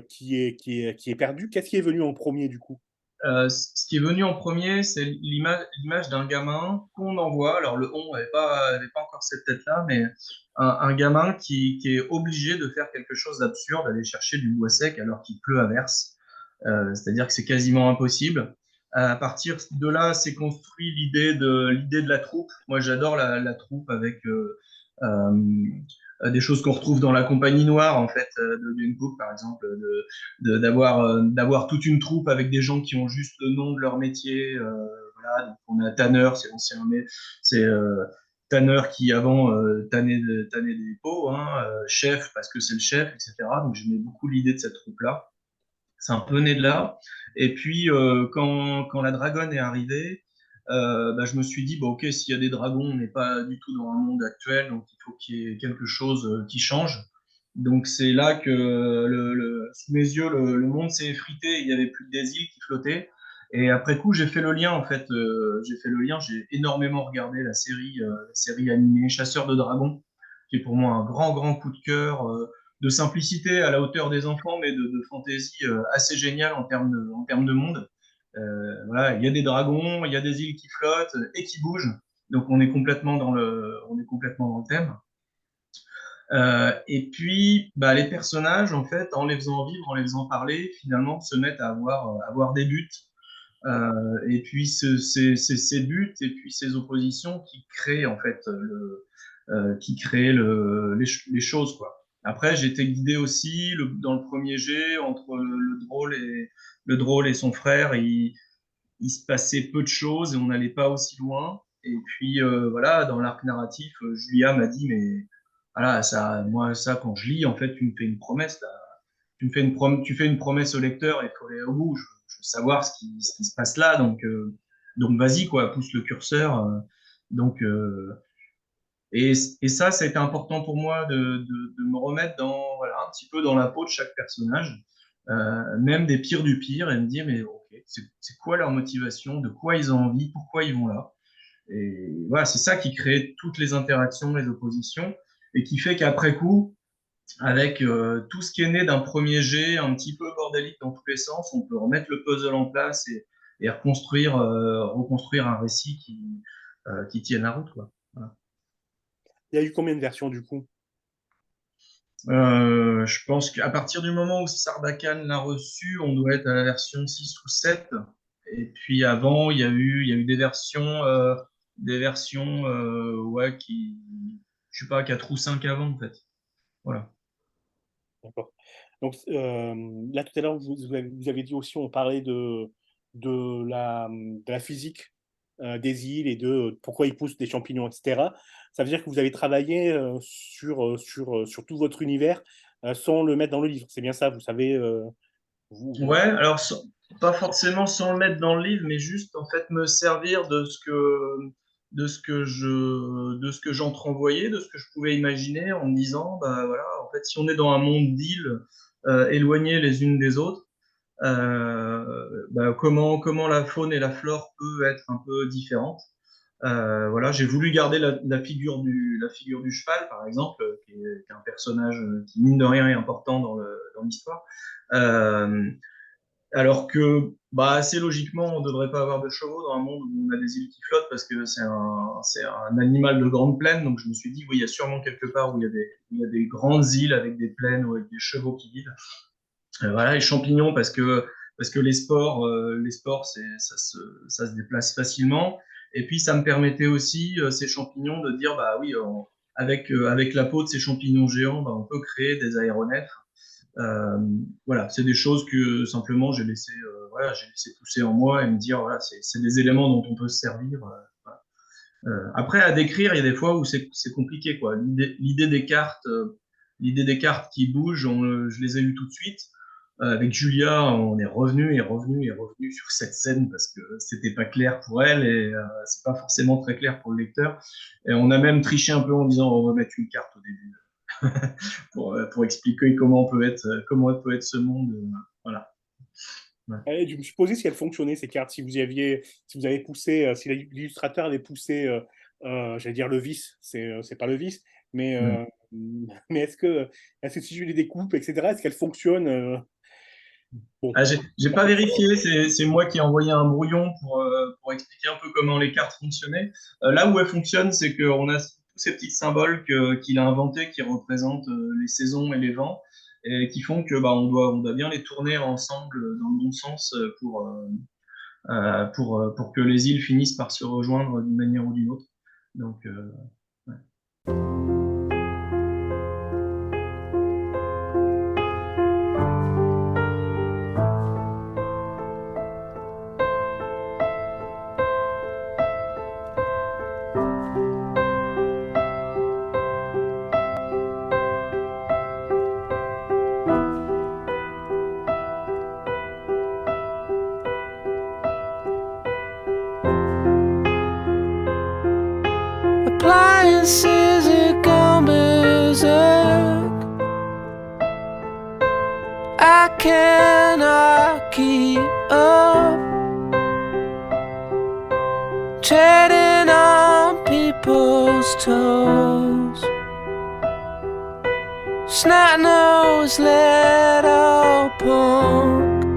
qui est perdu? Qu'est-ce qui est venu en premier du coup? Ce qui est venu en premier, c'est l'image d'un gamin qu'on envoie. Alors le on avait pas encore cette tête-là, mais un gamin qui est obligé de faire quelque chose d'absurde, d'aller chercher du bois sec alors qu'il pleut à verse. C'est-à-dire que c'est quasiment impossible. À partir de là, s'est construit l'idée de la troupe. Moi, j'adore la troupe avec des choses qu'on retrouve dans la Compagnie Noire, en fait, de Dune Cook, par exemple, d'avoir toute une troupe avec des gens qui ont juste le nom de leur métier. Voilà, donc on a Tanner, c'est l'ancien, c'est Tanner qui avant tannait des pots, hein, chef parce que c'est le chef, etc. Donc j'aimais beaucoup l'idée de cette troupe-là. C'est un peu né de là. Et puis, quand la dragonne est arrivée, bah, je me suis dit, bon, ok, s'il y a des dragons, on n'est pas du tout dans un monde actuel, donc il faut qu'il y ait quelque chose qui change. Donc c'est là que, sous mes yeux, le monde s'est effrité, il n'y avait plus que des îles qui flottaient. Et après coup, j'ai fait le lien, en fait. J'ai fait le lien, j'ai énormément regardé la série animée Chasseurs de dragons, qui est pour moi un grand, grand coup de cœur. De simplicité à la hauteur des enfants, mais de fantaisie assez géniale en termes de monde. Voilà, il y a des dragons, il y a des îles qui flottent et qui bougent, donc on est complètement dans le thème. Et puis, bah, les personnages, en fait, en les faisant vivre, en les faisant parler, finalement, se mettent à avoir des buts. Et puis, ces buts et puis ces oppositions qui créent, en fait, les choses, quoi. Après, j'ai été guidé aussi dans le premier jet entre le drôle et son frère. Il se passait peu de choses et on n'allait pas aussi loin. Et puis voilà, dans l'arc narratif, Julia m'a dit, mais voilà, ça, moi, ça, quand je lis, en fait, tu me fais une promesse, là. Tu fais une promesse au lecteur et il faut aller au bout. Je veux savoir ce qui se passe là. Donc vas-y, quoi, pousse le curseur. Donc, et ça a été important pour moi de me remettre voilà, un petit peu dans la peau de chaque personnage, même des pires du pire, et me dire, mais ok, c'est quoi leur motivation, de quoi ils ont envie, pourquoi ils vont là. Et voilà, c'est ça qui crée toutes les interactions, les oppositions, et qui fait qu'après coup, avec tout ce qui est né d'un premier jet, un petit peu bordélique dans tous les sens, on peut remettre le puzzle en place et reconstruire un récit qui tienne la route, quoi. Voilà. Il y a eu combien de versions du coup? Je pense qu'à partir du moment où Sarbacane l'a reçu, on doit être à la version 6 ou 7. Et puis avant, il y a eu des versions ouais, je sais pas, 4 ou 5 avant, en fait. Voilà. D'accord. Donc là, tout à l'heure, vous avez dit aussi, on parlait de la physique des îles et de pourquoi ils poussent des champignons, etc. Ça veut dire que vous avez travaillé sur tout votre univers sans le mettre dans le livre. C'est bien ça, vous savez. Ouais, alors pas forcément sans le mettre dans le livre, mais juste en fait me servir de ce que j'entrevoyais, de ce que je pouvais imaginer en me disant, bah voilà, en fait, si on est dans un monde d'îles éloignées les unes des autres, bah, comment la faune et la flore peuvent être un peu différentes. Voilà, j'ai voulu garder la figure du cheval, par exemple, qui est un personnage qui, mine de rien, est important dans l'histoire. Euh, alors que, bah, assez logiquement, on ne devrait pas avoir de chevaux dans un monde où on a des îles qui flottent parce que c'est un animal de grande plaine. Donc, je me suis dit, oui, il y a sûrement quelque part où il y a des grandes îles avec des plaines ou avec des chevaux qui vivent. Voilà, les champignons parce que les spores, ça se déplace facilement. Et puis, ça me permettait aussi, ces champignons, de dire, bah oui, avec la peau de ces champignons géants, bah, on peut créer des aéronefs. Euh, voilà, c'est des choses que simplement voilà, j'ai laissé pousser en moi et me dire, voilà, c'est des éléments dont on peut se servir. Voilà. Après, à décrire, il y a des fois où c'est compliqué, quoi. L'idée des cartes qui bougent, je les ai eues tout de suite. Avec Julia, on est revenu et revenu et revenu sur cette scène parce que c'était pas clair pour elle et c'est pas forcément très clair pour le lecteur. Et on a même triché un peu en disant on va mettre une carte au début pour expliquer comment peut être ce monde. Voilà. Ouais. Je me suis posé si elles fonctionnaient, ces cartes, si vous avez poussé, si l'illustrateur avait poussé, j'allais dire le vice, c'est pas le vice, mais, Mm. mais est-ce que si je les découpe, etc., est-ce qu'elles fonctionnent bon. Ah, j'ai pas vérifié, c'est moi qui ai envoyé un brouillon pour expliquer un peu comment les cartes fonctionnaient. Là où elles fonctionnent, c'est qu'on a tous ces petits symboles qu'il a inventés qui représentent les saisons et les vents et qui font que bah, on doit bien les tourner ensemble dans le bon sens pour que les îles finissent par se rejoindre d'une manière ou d'une autre. Donc, ouais. Appliances are gone berserk. I cannot keep up, treading on people's toes. Snot-nosed little punk,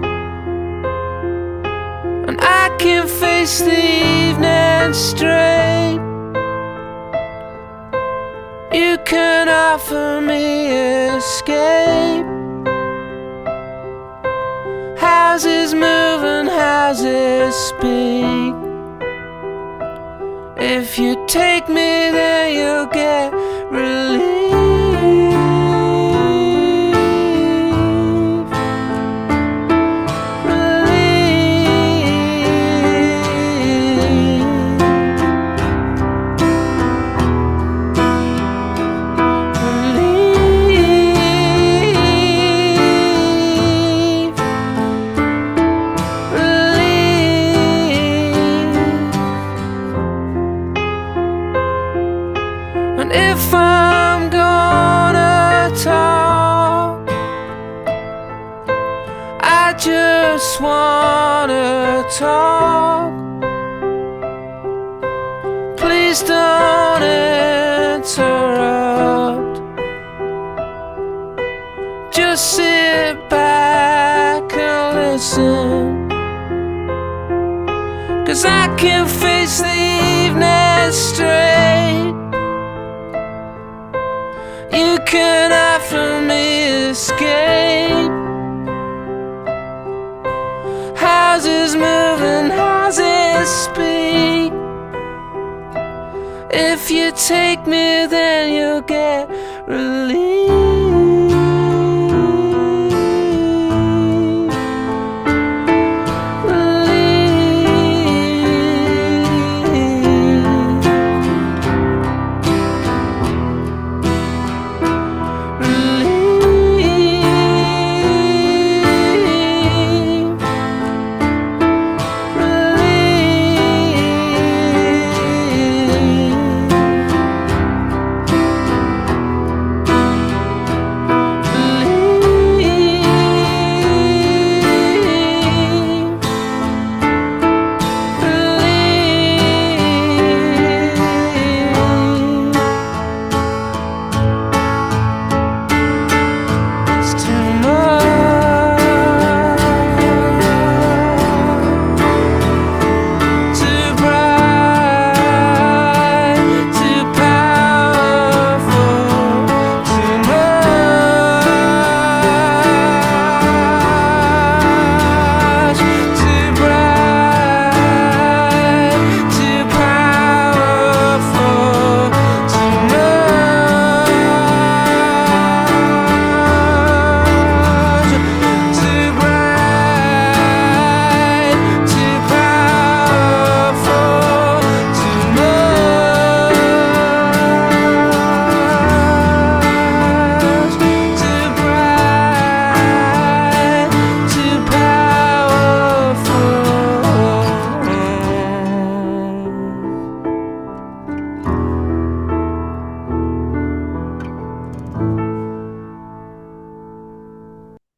and I can face the evening straight. You can offer me escape. Houses move and houses speak. If you take me, then you'll get relief. And if I'm gonna talk, I just wanna talk. Please don't interrupt. Just sit back and listen, 'cause I can face the evening straight. You can offer me escape. Houses move and houses speak. If you take me, then you'll get relief.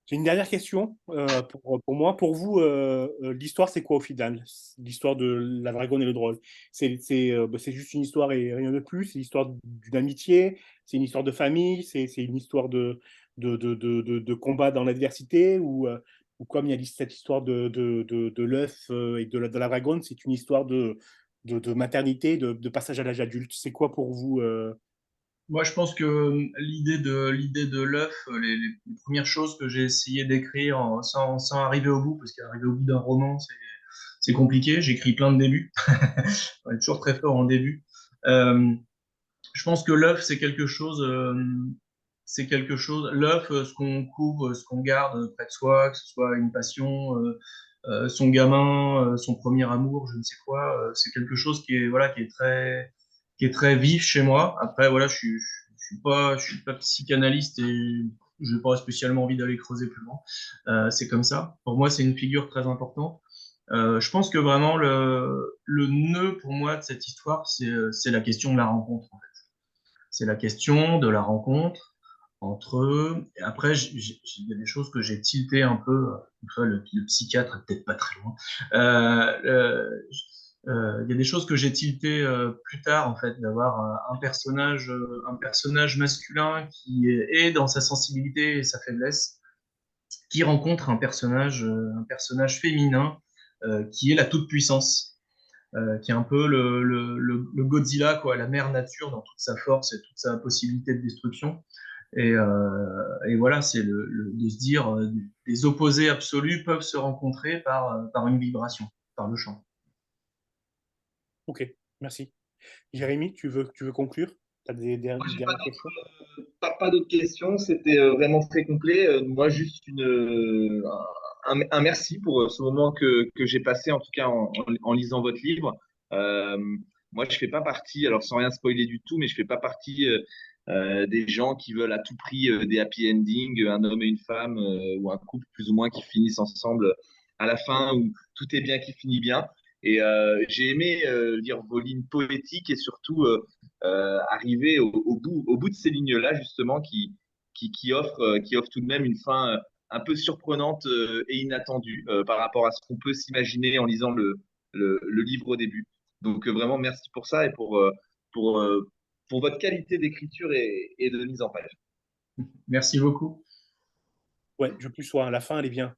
J'ai une dernière question pour moi. Pour vous, l'histoire, c'est quoi au final? L'histoire de la dragonne et le drôle. C'est juste une histoire et rien de plus. C'est l'histoire d'une amitié, c'est une histoire de famille, c'est une histoire de combat dans l'adversité ou comme il y a cette histoire de l'œuf et de la dragonne, c'est une histoire de maternité, de passage à l'âge adulte. C'est quoi pour vous Moi, je pense que l'idée de l'œuf, les premières choses que j'ai essayé d'écrire sans arriver au bout, parce qu'arriver au bout d'un roman, c'est compliqué. J'écris plein de débuts. On est toujours très fort en début. Je pense que l'œuf, c'est quelque chose. L'œuf, ce qu'on couvre, ce qu'on garde près de soi, que ce soit une passion, son gamin, son premier amour, je ne sais quoi, c'est quelque chose qui est voilà, qui est très vif chez moi. Après, voilà, je suis pas psychanalyste et je n'ai pas spécialement envie d'aller creuser plus loin. C'est comme ça. Pour moi, c'est une figure très importante. Je pense que vraiment le nœud pour moi de cette histoire, c'est la question de la rencontre, en fait. C'est la question de la rencontre entre eux. Et après, il y a des choses que j'ai tilté un peu. Une fois, le psychiatre est peut-être pas très loin. Il y a des choses que j'ai tilté plus tard, en fait, d'avoir un personnage masculin qui est dans sa sensibilité et sa faiblesse, qui rencontre un personnage féminin qui est la toute-puissance, qui est un peu le Godzilla, quoi, la mère nature dans toute sa force et toute sa possibilité de destruction. Et voilà, c'est de se dire, des opposés absolus peuvent se rencontrer par une vibration, par le chant. Ok, merci. Jérémy, tu veux conclure? Tu as des Moi, j'ai dernières questions? pas d'autres questions. C'était vraiment très complet. Moi, juste un merci pour ce moment que j'ai passé, en tout cas en lisant votre livre. Euh, Moi, je fais pas partie, alors sans rien spoiler du tout, mais je fais pas partie des gens qui veulent à tout prix des happy endings, un homme et une femme ou un couple plus ou moins qui finissent ensemble à la fin où tout est bien qui finit bien. Et j'ai aimé lire vos lignes poétiques et surtout arriver au bout de ces lignes-là, justement, qui offrent tout de même une fin un peu surprenante et inattendue par rapport à ce qu'on peut s'imaginer en lisant le livre au début. Donc, vraiment, merci pour ça et pour, euh, pour votre qualité d'écriture et de mise en page. Merci beaucoup. Ouais, je plus sois. La fin, elle est bien.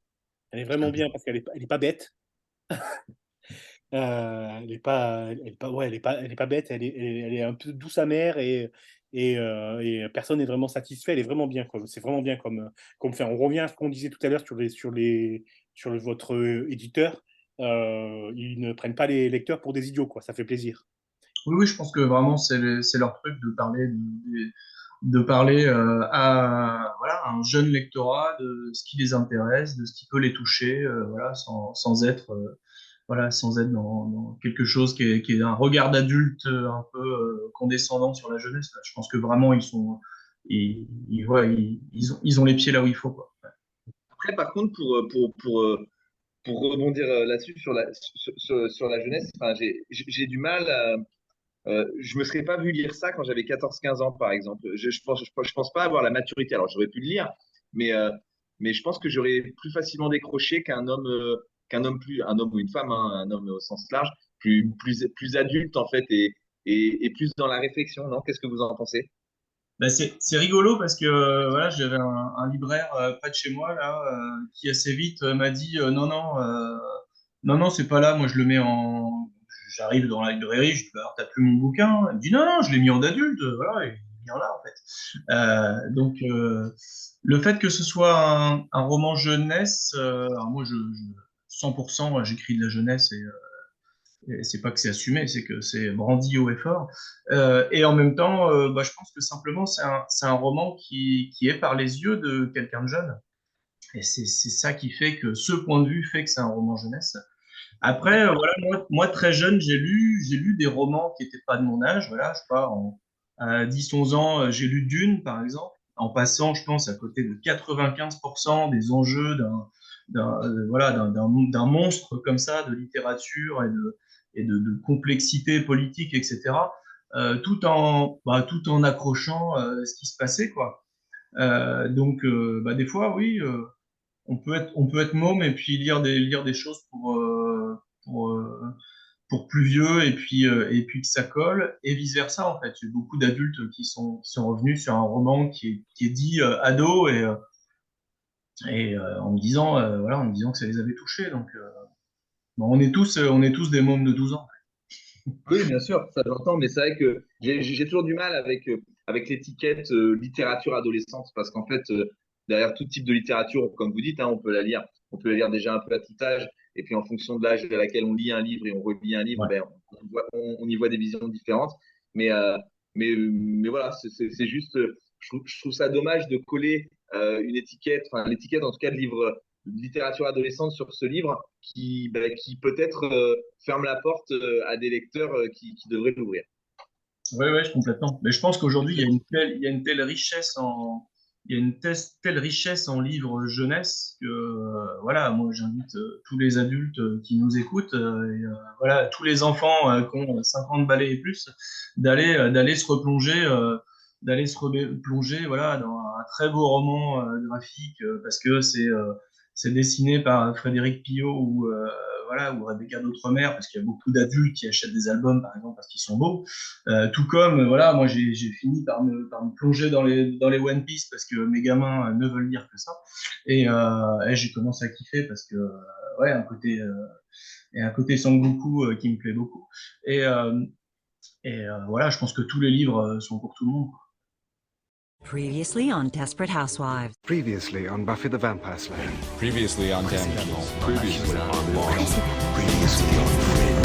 Elle est vraiment bien parce elle est pas bête. Elle est pas bête. Elle est un peu douce amère et personne n'est vraiment satisfait. Elle est vraiment bien, quoi. C'est vraiment bien comme fait. On revient à ce qu'on disait tout à l'heure sur votre éditeur. Ils ne prennent pas les lecteurs pour des idiots, quoi. Ça fait plaisir. Oui, oui, je pense que vraiment, c'est leur truc de parler à, voilà, un jeune lectorat de ce qui les intéresse, de ce qui peut les toucher, voilà, sans être, voilà, sans être dans quelque chose qui est un regard d'adulte un peu condescendant sur la jeunesse. Je pense que vraiment, voilà, ils ont les pieds là où il faut, quoi. Après, par contre, pour rebondir là-dessus sur la jeunesse, enfin, j'ai du mal à, je me serais pas vu lire ça quand j'avais 14-15 ans, par exemple. Je pense pas avoir la maturité. Alors, j'aurais pu le lire, mais, euh, mais je pense que j'aurais plus facilement décroché un homme ou une femme, hein, un homme au sens large, plus adulte, en fait, et plus dans la réflexion, non? Qu'est-ce que vous en pensez? Bah, c'est rigolo parce que voilà, j'avais un libraire près de chez moi là qui assez vite m'a dit non, c'est pas là, moi je le mets en. J'arrive dans la librairie, je dis bah, alors t'as plus mon bouquin? Il me dit non, je l'ai mis en adulte, voilà, il est bien là en fait. Donc le fait que ce soit un roman jeunesse, alors moi 100% j'écris de la jeunesse et c'est pas que c'est assumé, c'est que c'est brandi haut et fort. Et en même temps, bah, je pense que simplement c'est un roman qui est par les yeux de quelqu'un de jeune. Et c'est ça qui fait que ce point de vue fait que c'est un roman jeunesse. Après, voilà, moi, très jeune, j'ai lu des romans qui n'étaient pas de mon âge. Voilà, je sais pas, à 10-11 ans, j'ai lu Dune, par exemple, en passant, je pense, à côté de 95% des enjeux voilà, d'un monstre comme ça, de littérature de complexité politique, etc., tout en accrochant ce qui se passait, quoi. Donc, bah, des fois, oui. On peut être môme et puis lire des choses pour, euh, pour plus vieux et puis que ça colle et vice versa en fait. J'ai beaucoup d'adultes qui sont revenus sur un roman qui est dit ado et en me disant que ça les avait touchés. Donc bon, on est tous des mômes de 12 ans. Oui, bien sûr, ça j'entends, mais c'est vrai que j'ai toujours du mal avec l'étiquette littérature adolescente, parce qu'en fait, derrière tout type de littérature, comme vous dites, hein, on peut la lire déjà un peu à tout âge, Et puis, en fonction de l'âge à laquelle on lit un livre et on relit un livre, Ouais. on y voit des visions différentes. Mais voilà, c'est juste, je trouve ça dommage de coller une étiquette, enfin l'étiquette en tout cas de livre de littérature adolescente sur ce livre qui peut-être ferme la porte à des lecteurs qui devraient l'ouvrir. Oui, ouais, complètement. Mais je pense qu'aujourd'hui, il y a une telle richesse telle richesse en livres jeunesse que, voilà, moi, j'invite tous les adultes qui nous écoutent, voilà, tous les enfants qui ont 50 balais et plus, d'aller se replonger, voilà, dans un très beau roman graphique, parce que c'est dessiné par Frédéric Pillot voilà, ou Rebecca d'Outremer, parce qu'il y a beaucoup d'adultes qui achètent des albums, par exemple, parce qu'ils sont beaux. Tout comme, voilà, moi, j'ai fini par me plonger dans les One Piece, parce que mes gamins ne veulent lire que ça. Et j'ai commencé à kiffer, parce que, ouais, un côté Sangoku qui me plaît beaucoup. Voilà, je pense que tous les livres sont pour tout le monde, quoi. Previously on Desperate Housewives. Previously on Buffy the Vampire Slayer. Previously on Damage. Previously on Lost. Previously on Fringe.